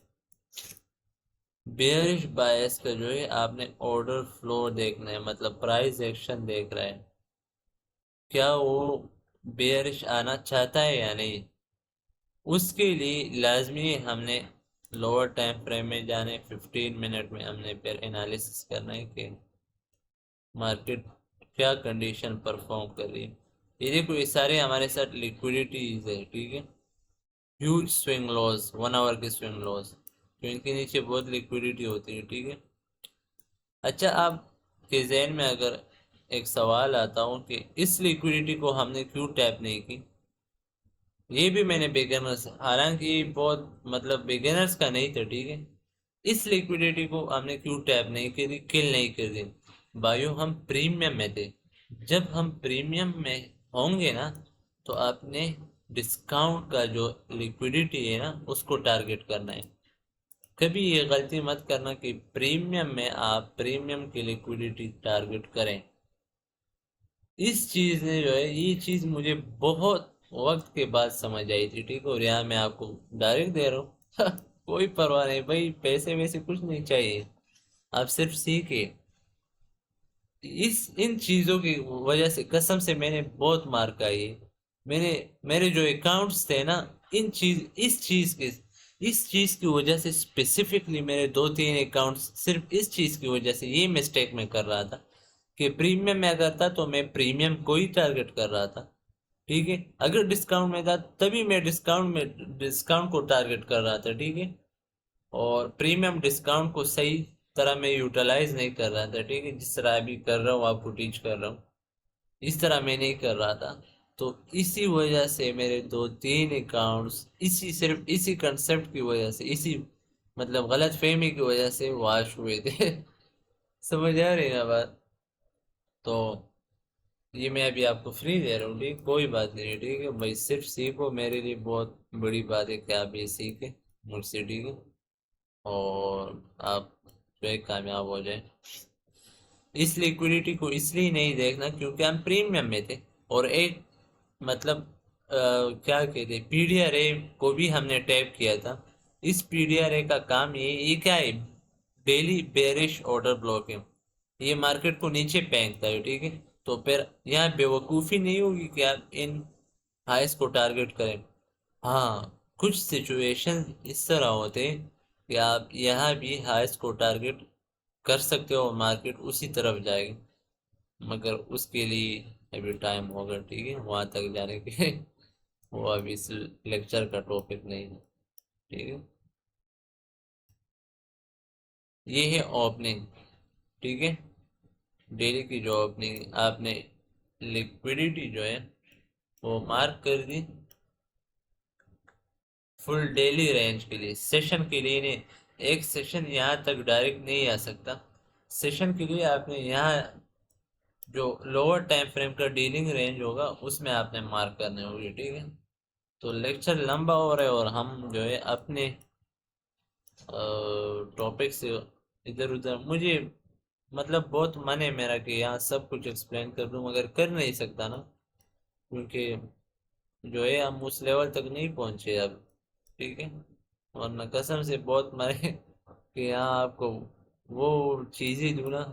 बेयरिश बायस का जो है आपने ऑर्डर फ्लो देखना है, मतलब प्राइस एक्शन देख रहा है, क्या वो बेयरिश आना चाहता है या नहीं। उसके लिए लाजमी है हमने लोअर टाइम फ्रेम में जाने, 15 मिनट में हमने फिर एनालिसिस करना है कि मार्केट क्या कंडीशन परफॉर्म कर रही है। ये देखो ये सारे हमारे साथ लिक्विडिटीज है, ठीक है। ह्यूज स्विंग लॉस, 1 आवर के स्विंग लॉस, तो इनके नीचे बहुत लिक्विडिटी होती है, ठीक है। अच्छा, आपके जहन में अगर एक सवाल आता हूँ कि इस लिक्विडिटी को हमने क्यों टैप नहीं की, ये भी मैंने बिगिनर्स, हालांकि ये बहुत मतलब बिगिनर्स का नहीं था, ठीक है। इस लिक्विडिटी को हमने क्यों टैप नहीं करी, किल नहीं कर दी। भाइयों, हम प्रीमियम में थे। जब हम प्रीमियम में होंगे ना, तो आपने डिस्काउंट का जो लिक्विडिटी है ना, उसको टारगेट करना है। कभी ये गलती मत करना कि प्रीमियम में आप प्रीमियम की लिक्विडिटी टारगेट करें। इस चीज ने जो है, ये चीज मुझे बहुत वक्त के बाद समझ आई थी, ठीक है। और यहाँ मैं आपको डायरेक्ट दे रहा हूँ कोई परवाह नहीं भाई, पैसे वैसे कुछ नहीं चाहिए, आप सिर्फ सीखे। इस इन चीजों की वजह से कसम से मैंने बहुत मार खाई है। मैंने मेरे जो अकाउंट्स थे ना, इन चीज इस चीज की वजह से स्पेसिफिकली मेरे 2-3 अकाउंट्स सिर्फ इस चीज की वजह से ये मिस्टेक में कर रहा था कि प्रीमियम में अगर था तो मैं प्रीमियम को ही टारगेट कर रहा था, ठीक है। अगर डिस्काउंट में था तभी मैं डिस्काउंट को टारगेट कर रहा था, ठीक है। और प्रीमियम डिस्काउंट को सही तरह मैं यूटिलाइज नहीं कर रहा था, ठीक है। जिस तरह अभी कर रहा हूँ, आपको टीच कर रहा हूँ, इस तरह मैं नहीं कर रहा था। तो इसी वजह से मेरे 2-3 अकाउंट्स सिर्फ इसी कंसेप्ट की वजह से, इसी मतलब गलत फहमी की वजह से वॉश हुए थे समझ आ रही है ना बात। तो ये मैं अभी आपको फ्री दे रहा हूँ, ठीक, कोई बात नहीं, ठीक है भाई। सिर्फ सीखो, मेरे लिए बहुत बड़ी बात है कि आप ये सीखे मुझसे, ठीक है। और आप जो है कामयाब हो जाए। इस लिक्विडिटी को इसलिए नहीं देखना क्योंकि हम प्रीमियम में थे। और एक मतलब क्या कहते, पीडीआरए को भी हमने टैप किया था। इस पीडीआरए का काम ये क्या है, डेली बेरिश ऑर्डर ब्लॉक है। ये मार्केट को नीचे फेंकता है, ठीक है। तो फिर यहाँ बेवकूफ़ी नहीं होगी कि आप इन हाइस को टारगेट करें। हाँ, कुछ सिचुएशन इस तरह होते हैं कि आप यहाँ भी हाइस को टारगेट कर सकते हो, मार्केट उसी तरफ जाएगी। मगर उसके लिए अभी टाइम होगा, ठीक है, वहाँ तक जाने के वो अभी इस लेक्चर का टॉपिक नहीं है, ठीक है। ये है ओपनिंग, ठीक है। डेली की जो ओपनिंग आपने लिक्विडिटी जो है वो मार्क कर दी फुल डेली रेंज के लिए, सेशन के लिए नहीं। एक सेशन यहाँ तक डायरेक्ट नहीं आ सकता। सेशन के लिए आपने यहाँ जो लोअर टाइम फ्रेम का डीलिंग रेंज होगा उसमें आपने मार्क करने होगी, ठीक है। तो लेक्चर लंबा हो रहा है और हम जो है अपने टॉपिक से इधर उधर, मुझे मतलब बहुत मन है मेरा कि यहाँ सब कुछ एक्सप्लेन कर दूँ, मगर कर नहीं सकता ना, क्योंकि जो है हम उस लेवल तक नहीं पहुँचे अब, ठीक है। वरना कसम से बहुत मन है कि यहाँ आपको वो चीज़ ही दूँ ना,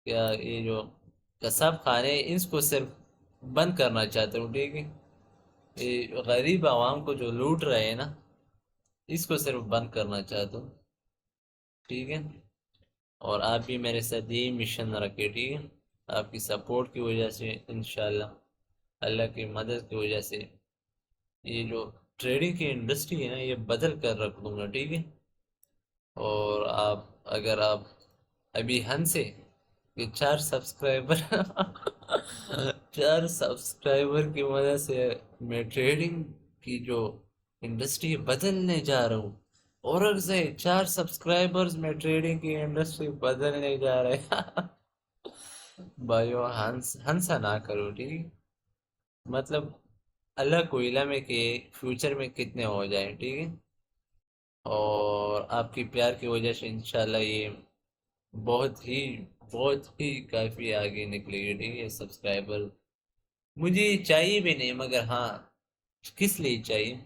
क्या ये जो कसाब खाने हैं, इसको सिर्फ बंद करना चाहता हूँ, ठीक है। ये गरीब आवाम को जो लूट रहे हैं ना, इसको सिर्फ बंद करना चाहता हूँ, ठीक है। और आप भी मेरे साथ यही मिशन रखे, ठीक है। आपकी सपोर्ट की वजह से इंशाल्लाह, अल्लाह की मदद की वजह से ये जो ट्रेडिंग की इंडस्ट्री है ना, ये बदल कर रख दूंगा, ठीक है। और आप अगर आप अभी हंसे कि 4 सब्सक्राइबर 4 सब्सक्राइबर की वजह से मैं ट्रेडिंग की जो इंडस्ट्री बदलने जा रहा हूँ, और अगर से 4 सब्सक्राइबर्स में ट्रेडिंग की इंडस्ट्री बदलने जा रहे हैं भाइयों, हंसा ना करो, ठीक है। मतलब अल्लाह को इल्म है कि फ्यूचर में कितने हो जाए, ठीक है। और आपकी प्यार की वजह से इंशाल्लाह ये बहुत ही बहुत ही काफ़ी आगे निकलेगी, ठीक है। सब्सक्राइबर मुझे चाहिए भी नहीं, मगर हाँ, किस लिए चाहिए,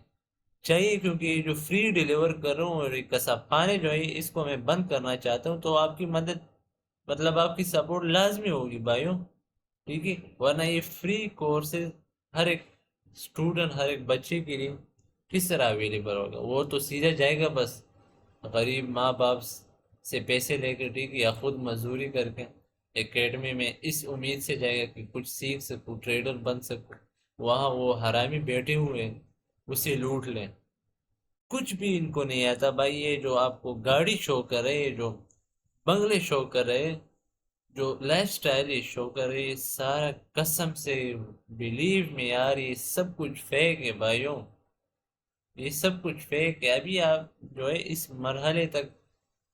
चाहिए क्योंकि ये जो फ्री डिलीवर कर रहा हूँ और ये कसाबखाने जो है इसको मैं बंद करना चाहता हूँ। तो आपकी मदद मतलब आपकी सपोर्ट लाजमी होगी भाइयों, ठीक है। वरना ये फ्री कोर्सेज हर एक स्टूडेंट, हर एक बच्चे के लिए किस तरह अवेलेबल होगा। वो तो सीधा जाएगा बस गरीब माँ बाप से पैसे लेकर, ठीक है, या खुद मजदूरी करके एकेडमी में इस उम्मीद से जाएगा कि कुछ सीख सकूँ, ट्रेडर बन सकूँ। वहाँ वो हरामी बैठे हुए हैं, उसे लूट लें। कुछ भी इनको नहीं आता भाई। ये जो आपको गाड़ी शो कर रहे हैं, जो बंगले शो कर रहे, जो लाइफ स्टाइल ये शो कर रहे, ये सारा कसम से बिलीव में यार ये सब कुछ फेक है भाइयों। ये सब कुछ फेक है। अभी आप जो है इस मरहले तक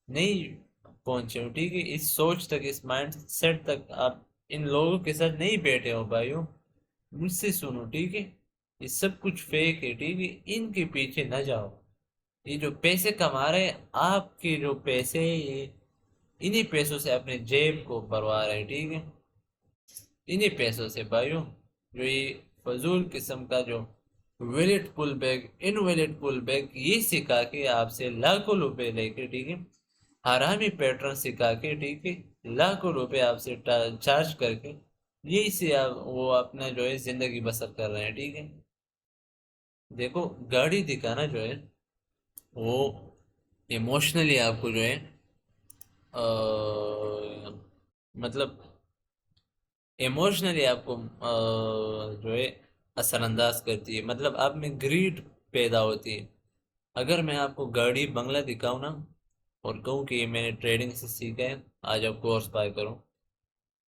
नहीं पहुंचे हो, ठीक है, इस सोच तक, इस माइंड सेट तक आप इन लोगों के साथ नहीं बैठे हो भाइयों। मुझसे सुनो, ठीक है, ये सब कुछ फेक है, ठीक है, इनके पीछे न जाओ। ये जो पैसे कमा रहे हैं, आपके जो पैसे हैं, ये इन्हीं पैसों से अपने जेब को भरवा रहे हैं, ठीक है, इन्हीं पैसों से भाइयों। जो ये फजूल किस्म का जो वैलिड पुल बैग, इनवैलिड पुल बैग, ये सिखा के आपसे लाखों रुपए लेके, ठीक है, हरामी पैटर्न सिखा के, ठीक है, लाखों रुपए आपसे चार्ज करके यही से आप वो अपना जो है जिंदगी बसर कर रहे हैं, ठीक है। देखो, गाड़ी दिखाना जो है वो इमोशनली आपको जो है मतलब इमोशनली आपको जो है असरअंदाज करती है, मतलब आप में ग्रीड पैदा होती है। अगर मैं आपको गाड़ी बंगला दिखाऊं ना, और कहूँ कि ये मैंने ट्रेडिंग से सीखा है, आज आप कोर्स बाय करो,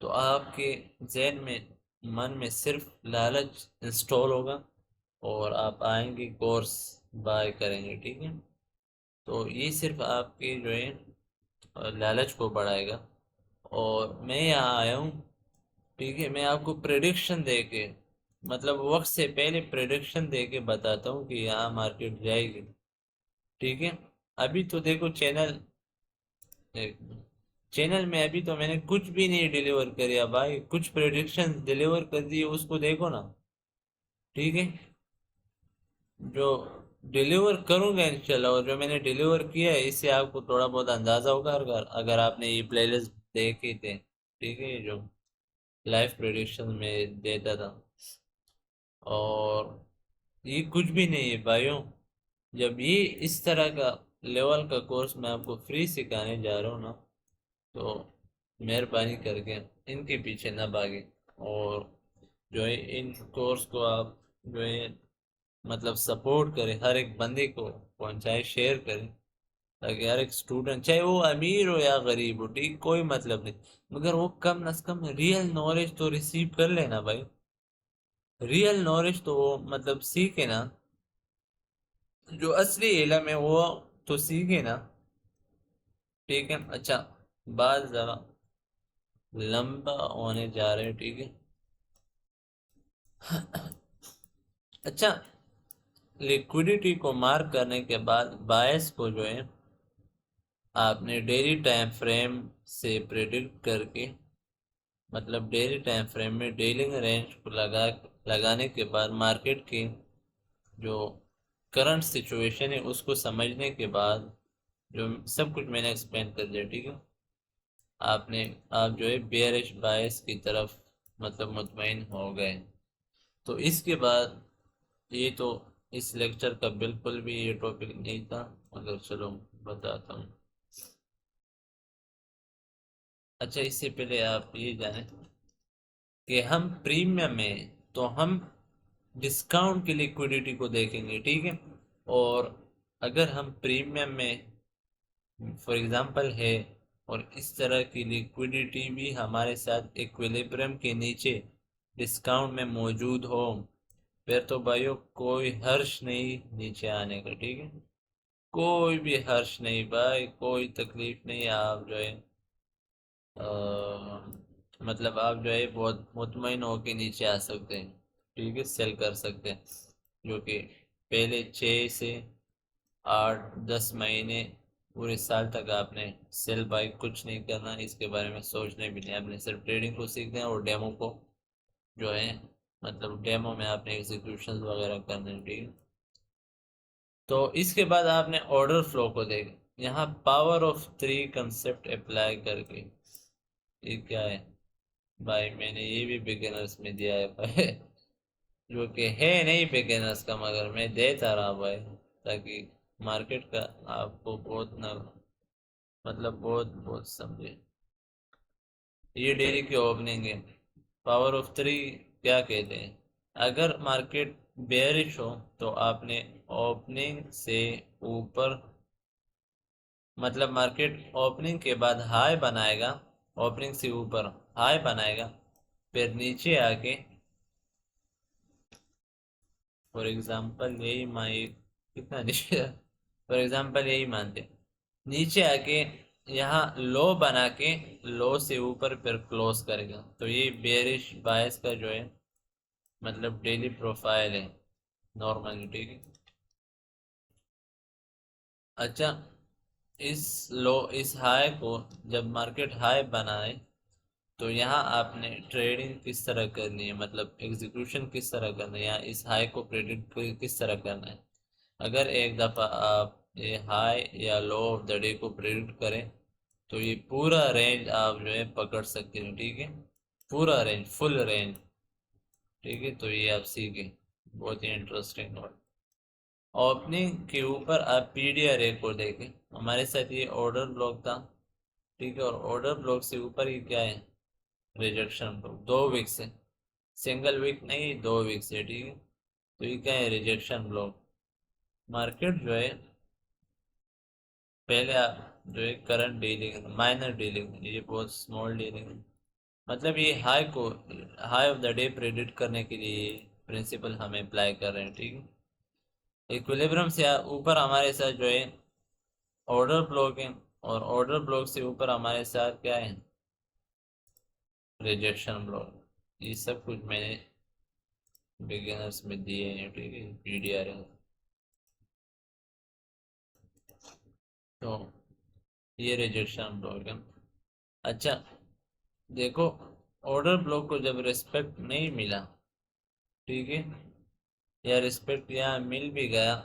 तो आपके जहन में, मन में सिर्फ लालच इंस्टॉल होगा, और आप आएंगे कोर्स बाय करेंगे, ठीक है। तो ये सिर्फ आपके जो है लालच को बढ़ाएगा। और मैं यहाँ आया हूँ, ठीक है, मैं आपको प्रेडिक्शन दे के, मतलब वक्त से पहले प्रेडिक्शन दे के बताता हूँ कि यहाँ मार्केट जाएगी, ठीक है। अभी तो देखो चैनल, चैनल में अभी तो मैंने कुछ भी नहीं डिलीवर किया भाई, कुछ प्रेडिक्शन डिलीवर कर दिए, उसको देखो ना, ठीक है। जो डिलीवर करूंगा इंशाल्लाह, और जो मैंने डिलीवर किया है, इससे आपको थोड़ा बहुत अंदाजा होगा, अगर अगर आपने ये प्लेलिस्ट देखे थे, ठीक है, जो लाइव प्रेडिक्शन में देता था। और ये कुछ भी नहीं है भाइयों। जब ये इस तरह का लेवल का कोर्स मैं आपको फ्री सिखाने जा रहा हूँ ना, तो मेहरबानी करके इनके पीछे ना भागे, और जो है इन कोर्स को आप जो है मतलब सपोर्ट करें, हर एक बंदे को पहुंचाए, शेयर करें, ताकि हर एक स्टूडेंट, चाहे वो अमीर हो या गरीब हो, ठीक, कोई मतलब नहीं, मगर वो कम से कम रियल नॉलेज तो रिसीव कर लेना भाई। रियल नॉलेज तो वो मतलब सीखे ना, जो असली इल्म है वो तो सीखे ना, ठीक है। अच्छा, बात ज़रा लंबा होने जा रहे हैं, ठीक है। अच्छा, लिक्विडिटी को मार्क करने के बाद बायस को जो है आपने डेली टाइम फ्रेम से प्रेडिक्ट करके, मतलब डेली टाइम फ्रेम में डेली रेंज को लगाने के बाद, मार्केट की जो करंट सिचुएशन है उसको समझने के बाद, जो सब कुछ मैंने एक्सप्लेन कर दिया, ठीक है, आपने आप जो है बेयरिश बायस की तरफ मतलब मुतमईन हो गए। तो इसके बाद, ये तो इस लेक्चर का बिल्कुल भी ये टॉपिक नहीं था, मगर चलो बताता हूँ। अच्छा, इससे पहले आप ये जाने कि हम प्रीमियम में, तो हम डिस्काउंट की लिक्विडिटी को देखेंगे, ठीक है। और अगर हम प्रीमियम में फॉर एग्जांपल है, और इस तरह की लिक्विडिटी भी हमारे साथ इक्विलिब्रियम के नीचे डिस्काउंट में मौजूद हो, फिर तो भाइयों कोई हर्ष नहीं नीचे आने का, ठीक है। कोई भी हर्ष नहीं भाई, कोई तकलीफ नहीं, आप जो है मतलब आप जो है बहुत मुतमईन होके नीचे आ सकते हैं, ठीक है, सेल कर सकते हैं। जो कि पहले 6 से 8 10 महीने, पूरे साल तक आपने सेल बाई कुछ नहीं करना, इसके बारे में सोचने भी नहीं, आपने सिर्फ ट्रेडिंग को सीखना है, और डेमो को जो है मतलब डेमो में आपने एग्जीक्यूशन वगैरह करने हैं, ठीक है। तो इसके बाद आपने ऑर्डर फ्लो को देखा, यहाँ power of three concept apply करके, ये क्या है भाई, मैंने ये भी बिगिनर्स में दिया है भाई, जो कि है नहीं बिगिनर्स का, मगर मैं देता रहा भाई, ताकि मार्केट का आपको बहुत ना, मतलब बहुत बहुत समझे। ये डेली की ओपनिंग है। पावर ऑफ थ्री क्या कहते हैं, अगर मार्केट बेयरिश हो, तो आपने ओपनिंग से ऊपर मतलब मार्केट ओपनिंग के बाद हाई बनाएगा, ओपनिंग से ऊपर हाई बनाएगा, फिर नीचे आके फॉर एग्जांपल यही माई कितना नीचे, फॉर एग्जांपल यही मानते, नीचे आके यहाँ लो बना के लो से ऊपर फिर क्लोज करेगा। तो ये बेरिश बायस का जो है मतलब डेली प्रोफाइल है नॉर्मल, ठीक है। अच्छा, इस हाई को जब मार्केट हाई बनाए तो यहाँ आपने ट्रेडिंग किस तरह करनी है, मतलब एग्जीक्यूशन किस तरह करना है, या इस हाई को प्रेडिक्ट किस तरह करना है। अगर एक दफ़ा आप ये हाई या लो ऑफ द डे को प्रेडिक्ट करें तो ये पूरा रेंज आप जो है पकड़ सकते हो, ठीक है। पूरा रेंज, फुल रेंज, ठीक है। तो ये आप सीखें, बहुत ही इंटरेस्टिंग और ओपनिंग के ऊपर आप पीडीआर को देखें। हमारे साथ ये ऑर्डर ब्लॉक था, ठीक है, और ऑर्डर ब्लॉक से ऊपर ही क्या है, रिजेक्शन ब्लॉक, 2 वीक से, सिंगल वीक नहीं 2 वीक से, ठीक है। तो ये क्या है, रिजेक्शन ब्लॉक। मार्केट जो है पहले आप जो है करंट डीलिंग, माइनर डीलिंग, ये बहुत स्मॉल डीलिंग, मतलब ये हाई को, high of the day predict करने के लिए प्रिंसिपल हम अप्लाई कर रहे हैं, ठीक है। इक्विलिब्रियम से ऊपर हमारे साथ जो है ऑर्डर ब्लॉक है, और ऑर्डर ब्लॉक से ऊपर हमारे साथ क्या है, रिजेक्शन ब्लॉक। ये सब कुछ मैंने बिगिनर्स में दिए हैं, ठीक है, पीडीआर है। तो ये रिजेक्शन ब्लॉक है। अच्छा, देखो, ऑर्डर ब्लॉक को जब रिस्पेक्ट नहीं मिला, ठीक है, या रिस्पेक्ट यहाँ मिल भी गया,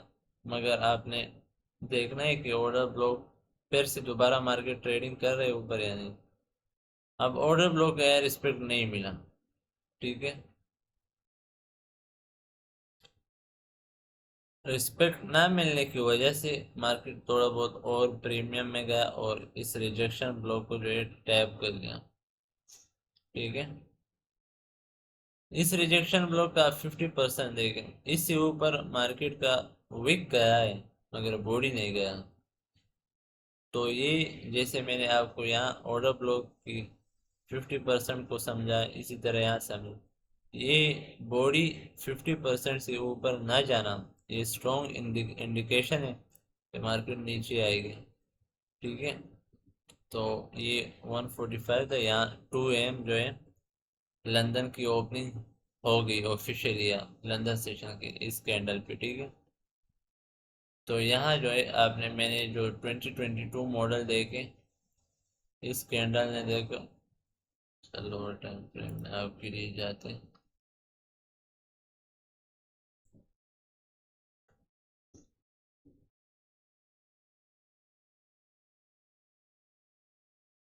मगर आपने देखना है कि ऑर्डर ब्लॉक फिर से दोबारा मार्केट ट्रेडिंग कर रहे ऊपर या नहीं। अब ऑर्डर ब्लॉक है, रिस्पेक्ट नहीं मिला, ठीक है। रिस्पेक्ट ना मिलने की वजह से मार्केट थोड़ा बहुत और प्रीमियम में गया और इस रिजेक्शन ब्लॉक को जो है टैप कर लिया, ठीक है। इस रिजेक्शन ब्लॉक का 50% देखें, इससे ऊपर मार्केट का विक गया है मगर बॉडी नहीं गया। तो ये जैसे मैंने आपको यहाँ ऑर्डर ब्लॉक की 50% को समझा, इसी तरह यहाँ समझ, ये बॉडी 50% से ऊपर ना जाना, ये स्ट्रॉन्ग इंडिकेशन है कि मार्केट नीचे आएगी, ठीक है। तो ये 145 था, यहाँ 2 AM जो है लंदन की ओपनिंग हो गई ऑफिशियली, लंदन सेशन की इस कैंडल पे, ठीक है। तो यहाँ जो है आपने, मैंने जो 2022 मॉडल देखे, इस कैंडल ने देखो, लोअर टाइम फ्रेम में आपके लिए जाते हैं।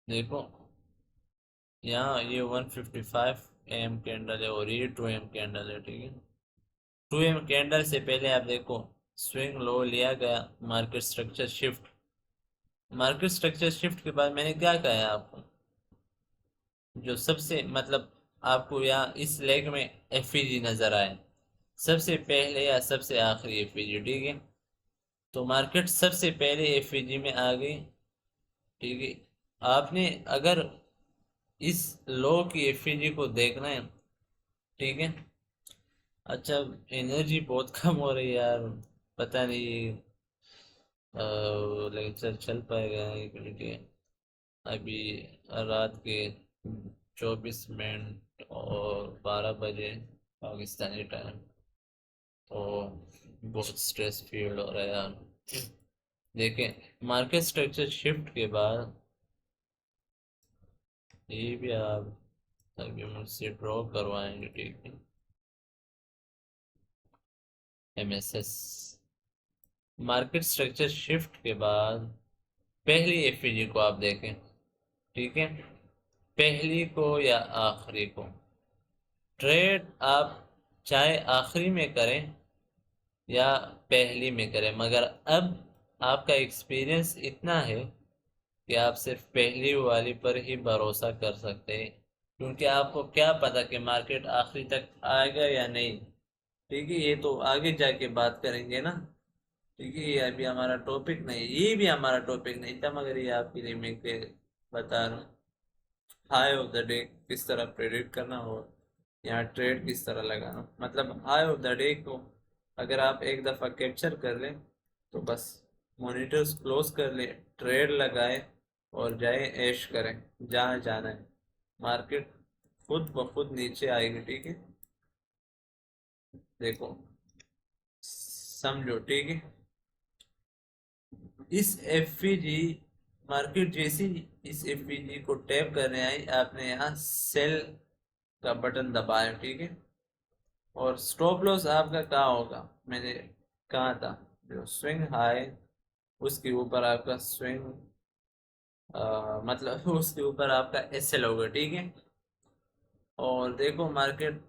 देखो, यहाँ ये 155 AM कैंडल है और ये 2 AM कैंडल है, ठीक है। 2 AM कैंडल से पहले आप देखो, स्विंग लो लिया गया, market structure shift, market structure shift के बाद मैंने क्या कहा है आपको, जो सबसे मतलब आपको यहाँ इस लेग में एफईजी नजर आए, सबसे पहले या सबसे आखिरी एफईजी, ठीक है। तो मार्केट सबसे पहले एफईजी में आ गई, ठीक है। आपने अगर इस लो की एफईजी को देखना है, ठीक है। अच्छा, एनर्जी बहुत कम हो रही है यार, पता नहीं लेक्चर चल पाएगा एक मिनट, अभी रात के 24 मिनट और 12 बजे पाकिस्तानी टाइम, तो बहुत स्ट्रेस फील हो रहा है यार। देखें, मार्केट स्ट्रक्चर शिफ्ट के बाद ये भी आप अभी मुझसे ड्रॉ करवाएंगे, ठीक है। एमएसएस मार्केट स्ट्रक्चर शिफ्ट के बाद पहली एफईजी को आप देखें, ठीक है। पहली को या आखिरी को, ट्रेड आप चाहे आखिरी में करें या पहली में करें, मगर अब आपका एक्सपीरियंस इतना है कि आप सिर्फ पहली वाली पर ही भरोसा कर सकते हैं, क्योंकि आपको क्या पता कि मार्केट आखिरी तक आएगा या नहीं, ठीक है। ये तो आगे जाके बात करेंगे ना। ठीक है, ये अभी हमारा टॉपिक नहीं, ये भी हमारा टॉपिक नहीं था, मगर ये आपके लिए मैं बता रहा हूँ। हाई ऑफ द डे किस तरह प्रेडिक्ट करना हो, यहाँ ट्रेड किस तरह लगाना, मतलब हाई ऑफ द डे को अगर आप एक दफ़ा कैप्चर कर लें तो बस मॉनिटर्स क्लोज कर लें, ट्रेड लगाए और जाए ऐश करें जहाँ जाना है। मार्केट खुद ब खुद नीचे आएगी, ठीक है। देखो, समझो, ठीक है। इस एफईजी मार्केट जैसी इस एफईजी को टैप करने आई, आपने यहाँ सेल का बटन दबाया, ठीक है। और स्टॉप लॉस आपका कहाँ होगा, मैंने कहा था जो स्विंग हाई उसके ऊपर आपका स्विंग, मतलब उसके ऊपर आपका एसएल होगा, ठीक है। और देखो मार्केट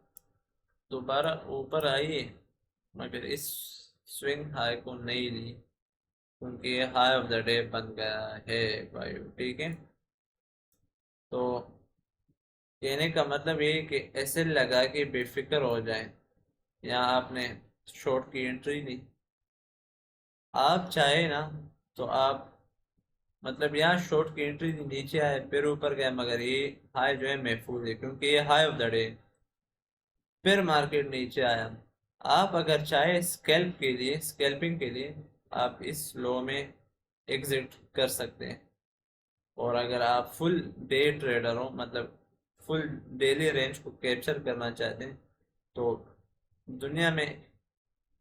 दोबारा ऊपर आई है, मगर इस स्विंग हाई को नहीं ली, क्योंकि ये हाई ऑफ द डे बन गया है भाई, ठीक है। तो कहने का मतलब ये है कि एसएल लगा के बेफिक्र हो जाए। यहाँ आपने शॉर्ट की एंट्री ली, आप चाहे ना तो आप, मतलब यहाँ शॉर्ट की एंट्री थी, नीचे आए फिर ऊपर गया, मगर ये हाई जो है महफूज है, क्योंकि ये हाई ऑफ द डे। फिर मार्केट नीचे आया, आप अगर चाहे स्कैल्प के लिए, स्कैल्पिंग के लिए आप इस लो में एग्जिट कर सकते हैं। और अगर आप फुल डे ट्रेडर हो, मतलब फुल डेली रेंज को कैप्चर करना चाहते हैं, तो दुनिया में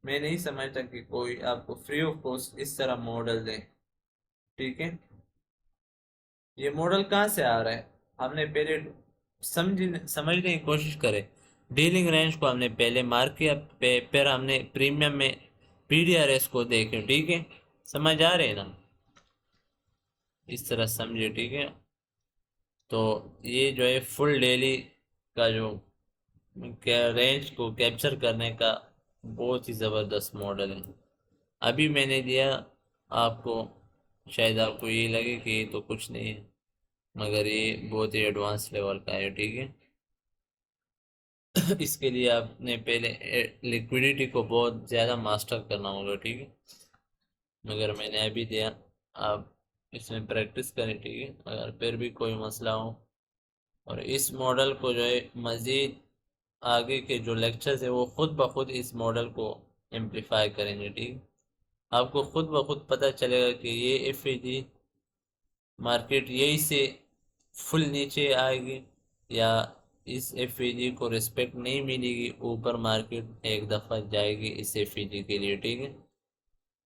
मैं नहीं समझता कि कोई आपको फ्री ऑफ कॉस्ट इस तरह मॉडल दे, ठीक है। ये मॉडल कहाँ से आ रहा है, हमने पहले समझने की कोशिश करें। डीलिंग रेंज को हमने पहले मार्क किया, फिर हमने प्रीमियम में पीडीआरएस को देखे, ठीक है। समझ आ रहे हैं ना, इस तरह समझे, ठीक है। तो ये जो है फुल डेली का जो रेंज को कैप्चर करने का बहुत ही ज़बरदस्त मॉडल है। अभी मैंने दिया आपको, शायद आपको ये लगे कि ये तो कुछ नहीं है, मगर ये बहुत ही एडवांस लेवल का है, ठीक है। इसके लिए आपने पहले लिक्विडिटी को बहुत ज़्यादा मास्टर करना होगा, ठीक है। मगर मैंने अभी दिया, आप इसमें प्रैक्टिस करें, ठीक है। अगर फिर भी कोई मसला हो, और इस मॉडल को जो है मज़ीद आगे के जो लेक्चर्स है वो खुद ब खुद इस मॉडल को एम्पलीफाई करेंगे, ठीक। आपको खुद ब खुद पता चलेगा कि ये एफ मार्केट यही से फुल नीचे आएगी, या इस एफईजी को रिस्पेक्ट नहीं मिलेगी, ऊपर मार्केट एक दफ़ा जाएगी इस एफईजी के लिए, ठीक है।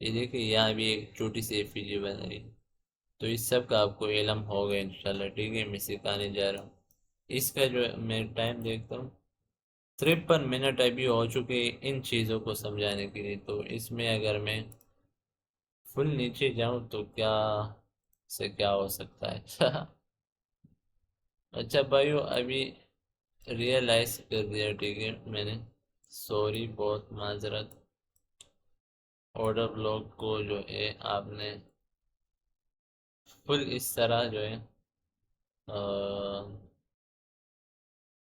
ये देखिए यहाँ भी एक छोटी सी एफईजी बन रही है। तो इस सब का आपको इलम होगा इंशाल्लाह, ठीक है। मैं सिखाने जा रहा हूँ। इसका जो मैं टाइम देखता हूँ, 53 मिनट अभी हो चुके इन चीज़ों को समझाने के लिए। तो इसमें अगर मैं फुल नीचे जाऊँ तो क्या से क्या हो सकता है। अच्छा भाइयों, अभी रियलाइज कर दिया, ठीक है मैंने, सॉरी, बहुत माजरत। ऑर्डर ब्लॉक को जो है आपने फुल इस तरह जो है,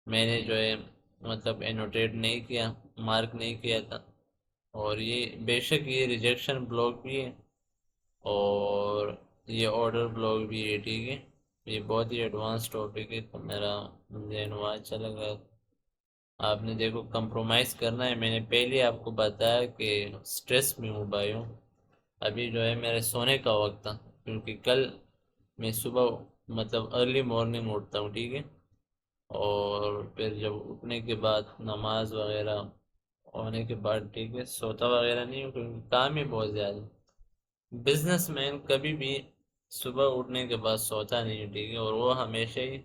मैंने जो है मतलब एनोटेट नहीं किया, मार्क नहीं किया था। और ये बेशक ये रिजेक्शन ब्लॉक भी है, और ये ऑर्डर ब्लॉक भी है, ठीक है। ये बहुत ही एडवांस टॉपिक है, तो मेरा जहन वहाँ चला गया। आपने देखो कंप्रोमाइज़ करना है, मैंने पहले आपको बताया कि स्ट्रेस में हूँ भाइयों। अभी जो है मेरे सोने का वक्त था, क्योंकि कल मैं सुबह मतलब अर्ली मॉर्निंग उठता हूँ, ठीक है। और फिर जब उठने के बाद नमाज वगैरह होने के बाद, ठीक है, सोता वगैरह नहीं हूँ, क्योंकि काम ही बहुत ज़्यादा। बिजनेसमैन कभी भी सुबह उठने के बाद सोता नहीं है, ठीक है। और वो हमेशा ही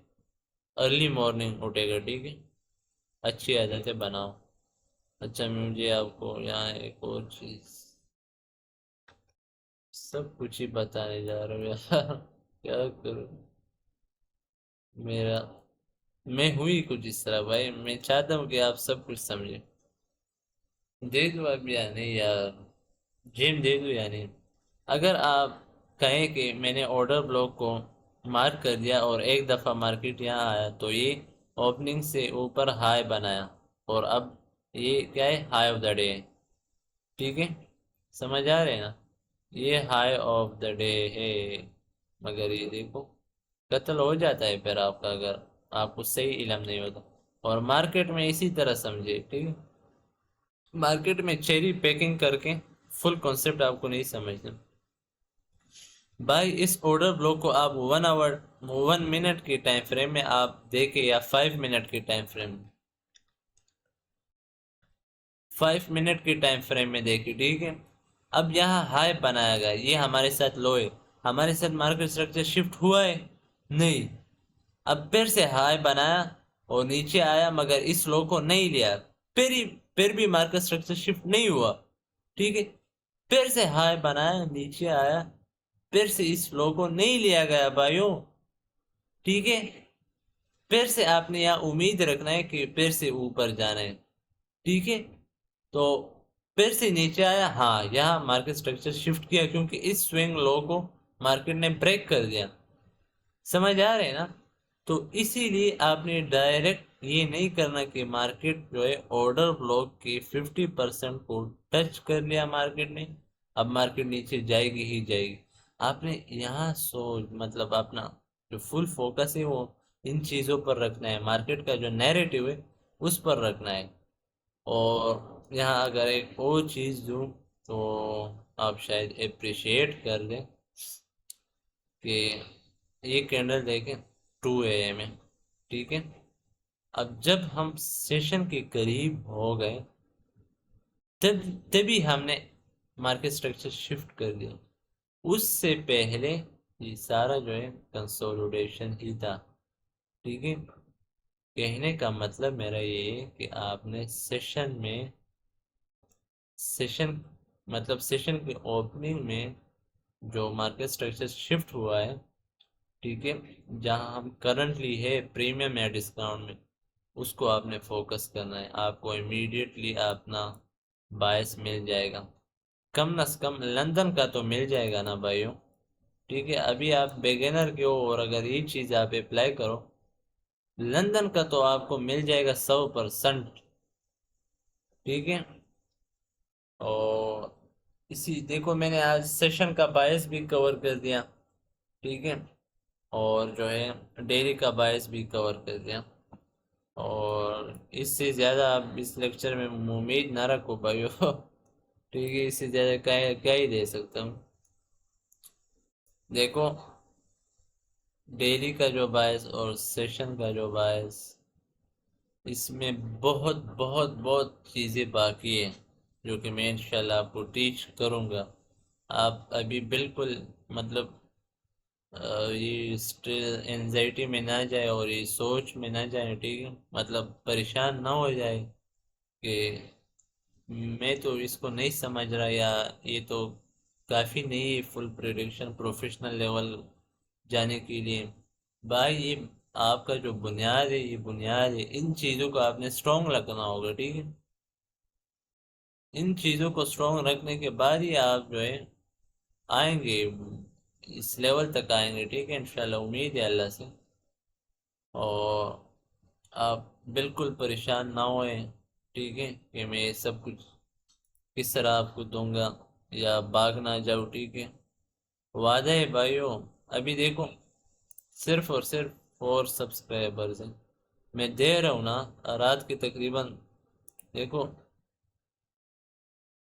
अर्ली मॉर्निंग उठेगा, ठीक है। अच्छी आदतें बनाओ। अच्छा, मुझे आपको यहाँ एक और चीज़, सब कुछ ही बताने जा रहा हूँ यार। क्या करूँ, मेरा मैं हुई कुछ इस तरह भाई, मैं चाहता हूँ कि आप सब कुछ समझे। दे दो अब या नहीं यार, जिम दे दो या नहीं। अगर आप कहें कि मैंने ऑर्डर ब्लॉक को मार्क कर दिया और एक दफ़ा मार्केट यहाँ आया, तो ये ओपनिंग से ऊपर हाई बनाया, और अब ये क्या है, हाई ऑफ द डे है, ठीक है। समझ आ रहे हैं ना। ये हाई ऑफ द डे है, मगर ये देखो कत्ल हो जाता है फिर आपका, अगर आपको सही इल्म नहीं होता। और मार्केट में इसी तरह समझे, ठीक है, मार्केट में चेरी पैकिंग करके फुल कॉन्सेप्ट आपको नहीं समझना भाई। इस ऑर्डर ब्लॉक को आप 1 आवर 1 मिनट के टाइम फ्रेम में आप देखे, या 5 मिनट के टाइम फ्रेम, 5 मिनट के टाइम फ्रेम में देखिए, ठीक है। अब यहाँ हाई बनाया गया, ये हमारे साथ लो है, हमारे साथ मार्केट स्ट्रक्चर शिफ्ट हुआ है नहीं। अब फिर से हाई बनाया और नीचे आया, मगर इस लो को नहीं लिया, फिर भी मार्केट स्ट्रक्चर शिफ्ट नहीं हुआ, ठीक है। फिर से हाई बनाया, नीचे आया, फिर से इस लो को नहीं लिया गया भाइयों, ठीक है। फिर से आपने यहाँ उम्मीद रखना है कि फिर से ऊपर जाना है, ठीक है। तो फिर से नीचे आया, हाँ यहाँ मार्केट स्ट्रक्चर शिफ्ट किया, क्योंकि इस स्विंग लो को मार्केट ने ब्रेक कर दिया। समझ आ रहे हैं ना? तो इसीलिए आपने डायरेक्ट ये नहीं करना कि मार्केट जो है ऑर्डर ब्लॉक के 50% को टच कर लिया मार्केट ने, अब मार्केट नीचे जाएगी ही जाएगी। आपने यहाँ सोच मतलब अपना जो फुल फोकस है वो इन चीज़ों पर रखना है, मार्केट का जो नैरेटिव है उस पर रखना है। और यहाँ अगर एक और चीज़ दूँ तो आप शायद अप्रिशिएट कर लें कि ये कैंडल देखें 2 AM में, ठीक है। अब जब हम सेशन के करीब हो गए, तब तभी हमने मार्केट स्ट्रक्चर शिफ्ट कर दिया। उससे पहले ये सारा जो है कंसोलिडेशन ही था, ठीक है। कहने का मतलब मेरा ये है कि आपने सेशन मतलब सेशन के ओपनिंग में जो मार्केट स्ट्रक्चर शिफ्ट हुआ है, ठीक है, जहां हम करंटली है प्रीमियम या डिस्काउंट में, उसको आपने फोकस करना है। आपको इमीडिएटली अपना बायस मिल जाएगा, कम न कम लंदन का तो मिल जाएगा ना भाइयों, ठीक है। अभी आप बेगिनर के हो और अगर ये चीज़ आप अप्लाई करो, लंदन का तो आपको मिल जाएगा 100%, ठीक है। और इसी देखो मैंने आज सेशन का बायस भी कवर कर दिया, ठीक है, और जो है डेली का बायस भी कवर कर दिया। और इससे ज़्यादा आप इस लेक्चर में उम्मीद ना रखो भाइयों ठीक है, इससे ज़्यादा क्या क्या ही दे सकता हूँ। देखो डेली का जो बायस और सेशन का जो बायस, इसमें बहुत बहुत बहुत चीज़ें बाकी है जो कि मैं इंशाल्लाह आपको टीच करूँगा। आप अभी बिल्कुल मतलब ये स्ट्रेस एंजाइटी में ना जाए और ये सोच में ना जाए, ठीक है, मतलब परेशान ना हो जाए कि मैं तो इसको नहीं समझ रहा, या ये तो काफ़ी नहीं है फुल प्रोडक्शन प्रोफेशनल लेवल जाने के लिए। भाई ये आपका जो बुनियाद है, ये बुनियाद है, इन चीज़ों को आपने स्ट्रॉन्ग रखना होगा, ठीक है। इन चीज़ों को स्ट्रॉन्ग रखने के बाद ही आप जो है आएंगे, इस लेवल तक आएंगे, ठीक है, इंशाल्लाह उम्मीद है अल्लाह से। और आप बिल्कुल परेशान ना होए, ठीक है, कि मैं ये सब कुछ किस तरह आपको दूंगा या भाग ना जाओ, ठीक है। वादा है भाइयों। अभी देखो सिर्फ और सिर्फ 4 सब्सक्राइबर्स हैं, मैं दे रहा हूँ ना, रात के तकरीबन देखो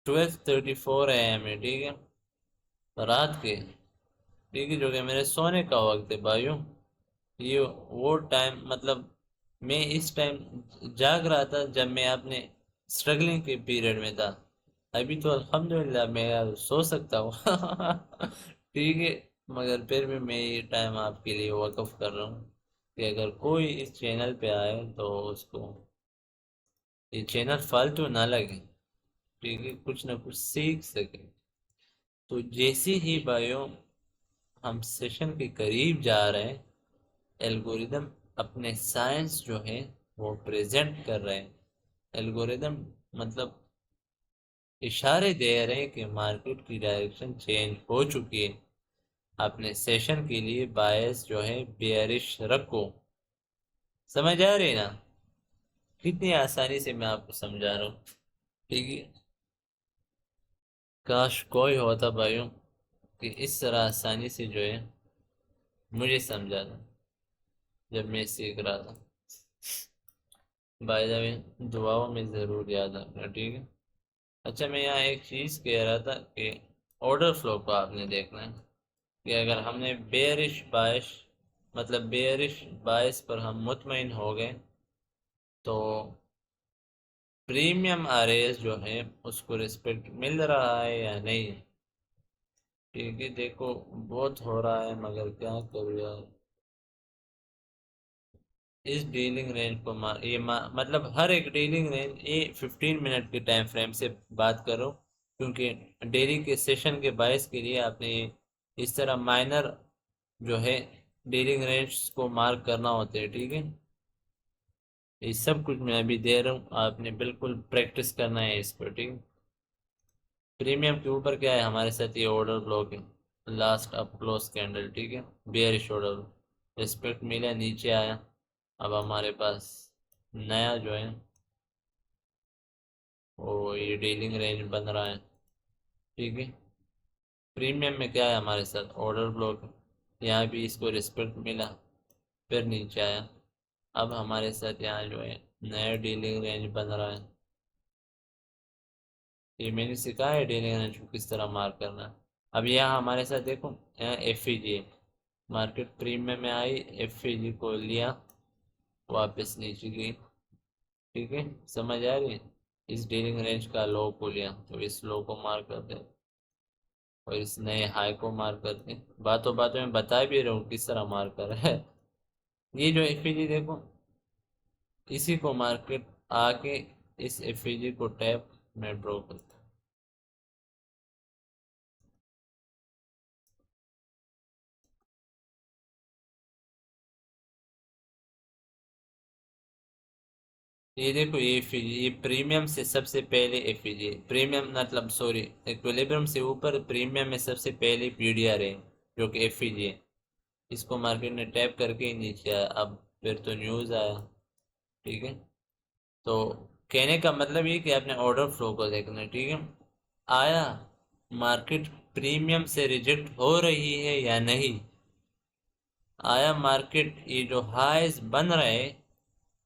12:34 AM है, ठीक है, रात के, ठीक है, जो कि मेरे सोने का वक्त है भाइयों। ये वो टाइम मतलब मैं इस टाइम जाग रहा था जब मैं अपने स्ट्रगलिंग के पीरियड में था। अभी तो अल्हम्दुलिल्लाह मैं यार सो सकता हूँ ठीक है, मगर फिर भी मैं ये टाइम आपके लिए वक्फ कर रहा हूँ कि अगर कोई इस चैनल पे आए तो उसको ये चैनल फालतू ना लगे, ठीक है, कुछ ना कुछ सीख सके। तो जैसे ही भाइयों हम सेशन के करीब जा रहे हैं, एल्गोरिदम अपने साइंस जो है वो प्रेजेंट कर रहे हैं। एल्गोरिदम मतलब इशारे दे रहे हैं कि मार्केट की डायरेक्शन चेंज हो चुकी है, अपने सेशन के लिए बायस जो है बेयरिश रखो। समझ आ रही है ना? कितनी आसानी से मैं आपको समझा रहा हूँ, ठीक है। काश कोई होता भाइयों कि इस तरह आसानी से जो है मुझे समझा था जब मैं सीख रहा था। बाय द वे, दुआओं में ज़रूर याद रखना, ठीक है। अच्छा, मैं यहाँ एक चीज़ कह रहा था कि ऑर्डर फ्लो को आपने देखना है कि अगर हमने बेयरिश बायस, मतलब बेयरिश बायस पर हम मुतमईन हो गए तो प्रीमियम आरएस जो है उसको रिस्पेक्ट मिल रहा है या नहीं। क्योंकि देखो बहुत हो रहा है मगर क्या करूँ यार, इस डीलिंग रेंज को मतलब हर एक डीलिंग रेंज ये 15 मिनट के टाइम फ्रेम से बात करो, क्योंकि डेली के सेशन के बायस के लिए आपने इस तरह माइनर जो है डीलिंग रेंज को मार्क करना होते हैं, ठीक है। ये सब कुछ मैं अभी दे रहा हूँ, आपने बिल्कुल प्रैक्टिस करना है इस पर, ठीक है। प्रीमियम के ऊपर क्या है हमारे साथ, ये ऑर्डर ब्लॉक है, लास्ट अप क्लोज कैंडल, ठीक है। बेयरिश ऑर्डर रिस्पेक्ट मिला, नीचे आया। अब हमारे पास नया जो है वो ये डीलिंग रेंज बन रहा है, ठीक है। प्रीमियम में क्या है हमारे साथ, ऑर्डर ब्लॉक है, यहाँ भी इसको रिस्पेक्ट मिला, फिर नीचे आया। अब हमारे साथ यहाँ जो है नया डीलिंग रेंज बन रहा है। ये मैंने सिखाया है डीलिंग रेंज को किस तरह मार्क करना है। अब यहाँ हमारे साथ देखो, यहाँ एफ ई जी मार्केट प्रीमियम में आई, एफ ई जी को लिया, वापस नीचे गई, ठीक है। समझ आ रही है, इस डीलिंग रेंज का लो को लिया तो इस लो को मार्क करते हैं और इस नए हाई को मार्क करते हैं। बातों बातों में बता भी रहा हूँ किस तरह मार्क कर रहा है। ये जो एफ ई जी देखो, इसी को मार्केट आके इस एफ ई जी को टैप में ड्रॉ करता है। ये देखो, ये प्रीमियम से सबसे पहले एफईजी, प्रीमियम मतलब सॉरी, इक्विलिब्रियम से ऊपर प्रीमियम में सबसे पहले पीडीआर है जो कि एफईजी है। इसको मार्केट ने टैप करके ही नीचे आया, अब फिर तो न्यूज़ आया, ठीक है। तो कहने का मतलब ये कि आपने ऑर्डर फ्लो को देखना है, ठीक है। आया मार्केट प्रीमियम से रिजेक्ट हो रही है या नहीं, आया मार्केट ये जो हाईज बन रहे हैं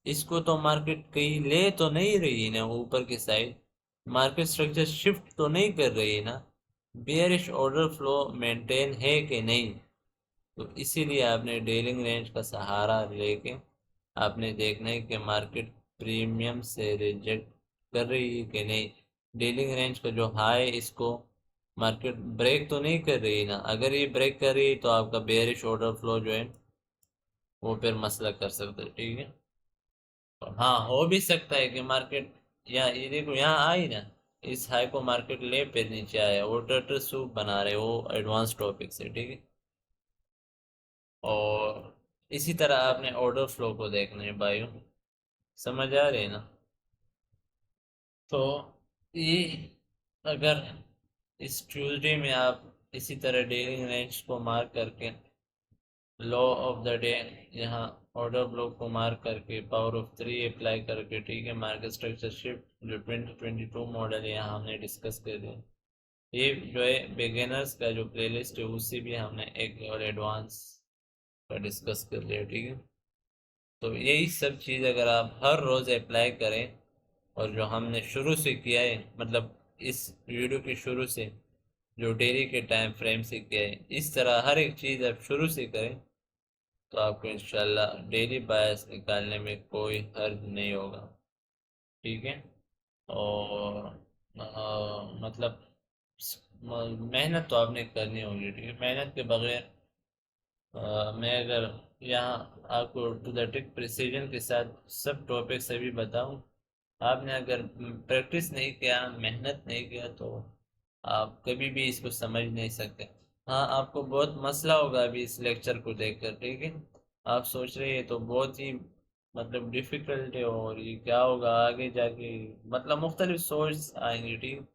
इसको तो मार्केट कहीं ले तो नहीं रही ना ऊपर की साइड, मार्केट स्ट्रक्चर शिफ्ट तो नहीं कर रही है ना, बेयरिश ऑर्डर फ्लो मेंटेन है कि नहीं। तो इसीलिए आपने डीलिंग रेंज का सहारा लेके आपने देखना है कि मार्केट प्रीमियम से रिजेक्ट कर रही है कि नहीं। डीलिंग रेंज का जो हाई इसको मार्केट ब्रेक तो नहीं कर रही ना, अगर ये ब्रेक कर रही है तो आपका बेयरिश ऑर्डर फ्लो जो है वो फिर मसला कर सकता है, ठीक है। हाँ, हो भी सकता है कि मार्केट, यहाँ ये देखो यहाँ आई ना, इस हाई को मार्केट ले फिर नीचे आया, वो टर्टल सूप बना रहे, वो एडवांस टॉपिक से, ठीक है। और इसी तरह आपने ऑर्डर फ्लो को देखना है भाइयों, समझ आ रही है ना। तो ये अगर इस ट्यूसडे में आप इसी तरह डेली रेंज को मार्क करके लॉ ऑफ द डे यहाँ ऑर्डर ब्लॉक को मार्क करके पावर ऑफ 3 अप्लाई करके, ठीक है, मार्केट स्ट्रक्चर शिफ्ट जो 2022 मॉडल है यहाँ हमने डिस्कस कर दिया। ये जो है बिगिनर्स का जो प्लेलिस्ट है उससे भी हमने एक लेवल एडवांस का डिस्कस कर लिया, ठीक है। तो यही सब चीज़ अगर आप हर रोज़ अप्लाई करें और जो हमने शुरू से किया है, मतलब इस वीडियो के शुरू से जो डेली के टाइम फ्रेम से किया है, इस तरह हर एक चीज़ आप शुरू से करें तो आपको इंशाल्लाह डेली बायस निकालने में कोई हर्ज नहीं होगा, ठीक है। और मतलब मेहनत तो आपने करनी होगी, ठीक है। मेहनत के बगैर मैं अगर यहाँ आपको टू द टिक प्रिसीजन के साथ सब टॉपिक सभी बताऊँ, आपने अगर प्रैक्टिस नहीं किया, मेहनत नहीं किया तो आप कभी भी इसको समझ नहीं सकते। हाँ, आपको बहुत मसला होगा अभी इस लेक्चर को देखकर, ठीक है। आप सोच रहे हैं तो बहुत ही मतलब डिफिकल्ट है और ये क्या होगा आगे जाके, मतलब मुख्तलिफ सोच आएंगी, ठीक है।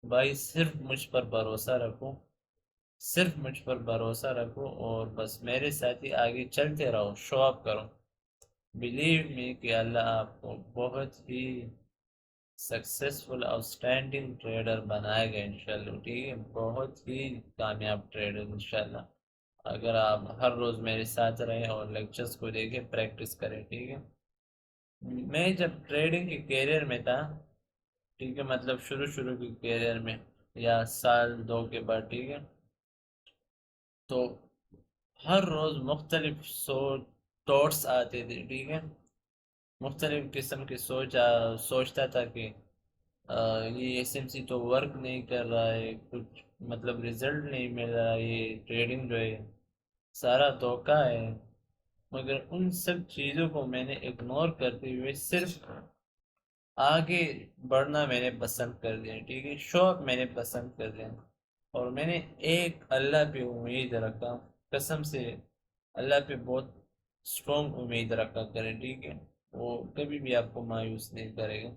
भाई सिर्फ मुझ पर भरोसा रखो, सिर्फ मुझ पर भरोसा रखो और बस मेरे साथ ही आगे चलते रहो, शो अप करो। बिलीव मी कि अल्लाह आपको बहुत ही सक्सेसफुल आउटस्टैंडिंग ट्रेडर बनाएगा इंशाल्लाह, ठीक है, बहुत ही कामयाब ट्रेडर इंशाल्लाह। अगर आप हर रोज़ मेरे साथ रहें और लेक्चर्स को देखें, प्रैक्टिस करें, ठीक है। मैं जब ट्रेडिंग के कैरियर में था, ठीक है, मतलब शुरू शुरू के कैरियर में या साल दो के बाद, ठीक है, तो हर रोज़ मुख्तलिफ थॉट्स आते थे, ठीक है। मुख्तलिफ किस्म की सोचता था कि ये एसएमसी तो वर्क नहीं कर रहा है, कुछ मतलब रिजल्ट नहीं मिल रहा है, ये ट्रेडिंग जो है सारा धोखा है। मगर उन सब चीज़ों को मैंने इग्नोर करते हुए सिर्फ आगे बढ़ना मैंने पसंद कर दिया, ठीक है, शौक मैंने पसंद कर दिया। और मैंने एक अल्लाह पे उम्मीद रखा, कसम से अल्लाह पे बहुत स्ट्रॉन्ग उम्मीद रखा करें, ठीक है। वो कभी भी आपको मायूस नहीं करेगा।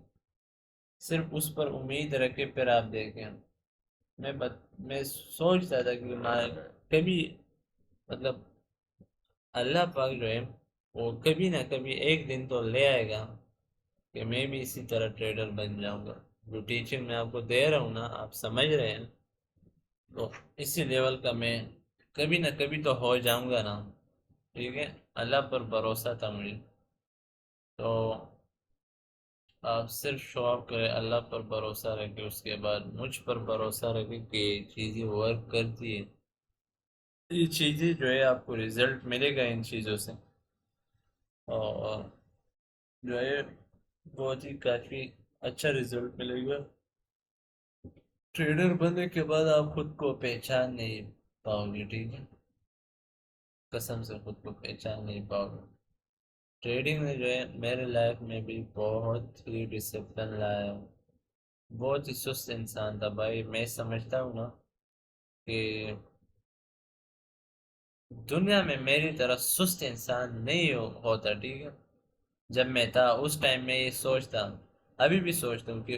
सिर्फ उस पर उम्मीद रखे, फिर आप देखें। मैं सोचता था कि कभी मतलब अल्लाह पाक जो है वो कभी ना कभी एक दिन तो ले आएगा कि मैं भी इसी तरह ट्रेडर बन जाऊंगा। जो टीचिंग मैं आपको दे रहा हूँ ना, आप समझ रहे हैं, तो इसी लेवल का मैं कभी ना कभी तो हो जाऊंगा ना, ठीक है। अल्लाह पर भरोसा था मुझे। तो आप सिर्फ शो ऑफ करें, अल्लाह पर भरोसा रखें, उसके बाद मुझ पर भरोसा रखें कि चीज़ें वर्क करती है। ये चीज़ें जो है आपको रिजल्ट मिलेगा इन चीज़ों से, और जो है बहुत ही काफ़ी अच्छा रिजल्ट मिलेगा। ट्रेडर बनने के बाद आप खुद को पहचान नहीं पाओगे, ठीक है, कसम से खुद को पहचान नहीं पाओगे। ट्रेडिंग में जो है मेरे लाइफ में भी बहुत ही डिसिप्लिन लाया हूँ। बहुत ही सुस्त इंसान था भाई, मैं समझता हूँ ना कि दुनिया में मेरी तरह सुस्त इंसान नहीं होता, ठीक है। जब मैं था उस टाइम में ये सोचता, अभी भी सोचता हूँ कि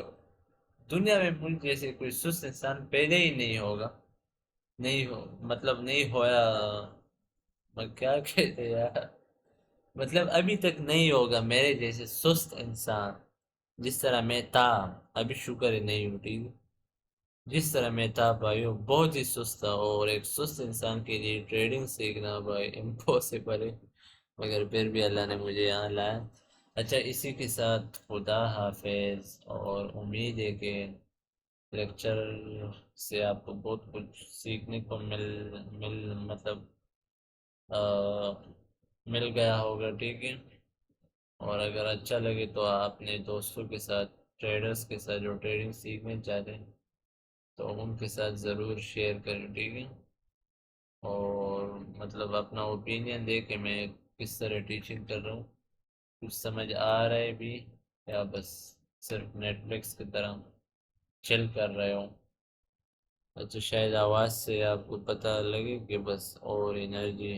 दुनिया में मुझ जैसे कोई सुस्त इंसान पैदा ही नहीं होगा। नहीं हो मतलब नहीं होया, मैं क्या कहते यार, मतलब अभी तक नहीं होगा मेरे जैसे सुस्त इंसान। जिस तरह मैं था, अभी शुक्र है नहीं हूँ, ठीक है। जिस तरह मैं था भाई वो बहुत ही सुस्त था, और एक सुस्त इंसान के लिए ट्रेडिंग सीखना भाई इम्पॉसिबल है। मगर फिर भी अल्लाह ने मुझे यहाँ लाया। अच्छा, इसी के साथ खुदा हाफिज, और उम्मीद है कि लेक्चर से आपको बहुत कुछ सीखने को मिल मतलब अ, मिल गया होगा, ठीक है। और अगर अच्छा लगे तो आप अपने दोस्तों के साथ, ट्रेडर्स के साथ जो ट्रेडिंग सीखना चाहते हैं, तो उनके साथ ज़रूर शेयर करें, ठीक है। और मतलब अपना ओपिनियन दे के मैं किस तरह टीचिंग कर रहा हूँ, कुछ समझ आ रहा है भी, या बस सिर्फ नेटफ्लिक्स की तरह चिल कर रहे हो। अच्छा, शायद आवाज़ से आपको पता लगे कि बस और एनर्जी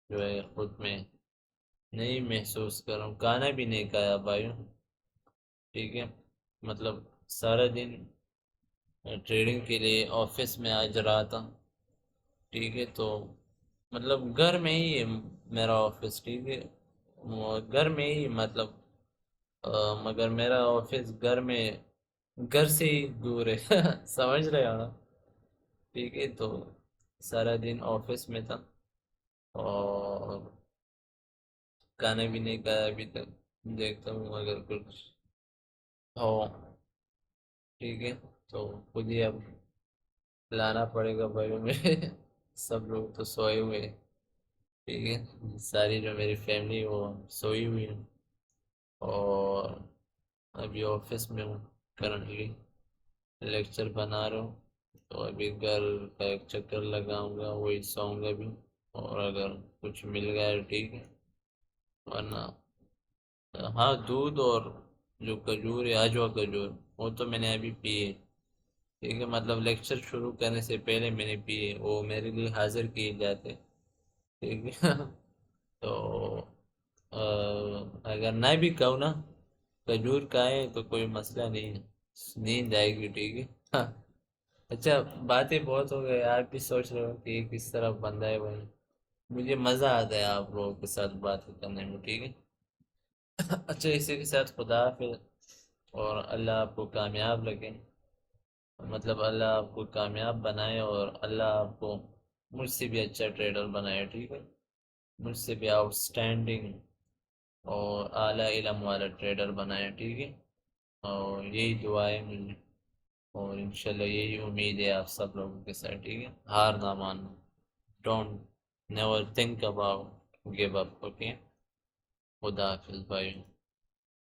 जो है खुद में नहीं महसूस कर रहा हूँ। खाना भी नहीं खाया भाई, ठीक है, मतलब सारा दिन ट्रेडिंग के लिए ऑफिस में आज रहा था, ठीक है। तो मतलब घर में ही है मेरा ऑफिस, ठीक है, वो घर में ही मतलब मगर मेरा ऑफिस घर से ही दूर है समझ रहे हो ना, ठीक है। तो सारा दिन ऑफिस में था, और खाना भी नहीं खाया अभी तक। देखता हूँ अगर कुछ हो, ठीक है, तो खुद ही अब लाना पड़ेगा भाई में सब लोग तो सोए हुए हैं, ठीक है, सारी जो मेरी फैमिली है वो सोई हुई है। और अभी ऑफिस में हूँ करंटली, लेक्चर बना रहा हूँ। तो अभी घर का एक चक्कर लगाऊंगा, वही सोऊंगा भी। और अगर कुछ मिल गया है ठीक है, वरना हाँ, दूध और जो खजूर है, अजवा खजूर, वो तो मैंने अभी पिए, ठीक है, मतलब लेक्चर शुरू करने से पहले मैंने पिए, वो मेरे लिए हाजिर किए जाते, ठीक है तो अगर ना भी खाऊं ना, खजूर खाए तो कोई मसला नहीं है, नींद आएगी, ठीक है हाँ। अच्छा, बातें बहुत हो गए, आप भी सोच रहे हो कि ये किस तरह बंदा है भाई। मुझे मज़ा आता है आप लोगों के साथ बात करने में, ठीक है अच्छा, इसी के साथ खुदा हाफिज़। और अल्लाह आपको कामयाब रखे, मतलब अल्लाह आपको कामयाब बनाए, और अल्लाह आपको मुझसे भी अच्छा ट्रेडर बनाए, ठीक है, मुझसे भी आउटस्टैंडिंग और आला इल्म वाला ट्रेडर बनाए, ठीक है। और यही दुआ है मुझे, और इंशाल्लाह यही उम्मीद है आप सब लोगों के साथ, ठीक है। हार ना मानो, don't never think about give up, okay. खुदा हाफिज़ भाई।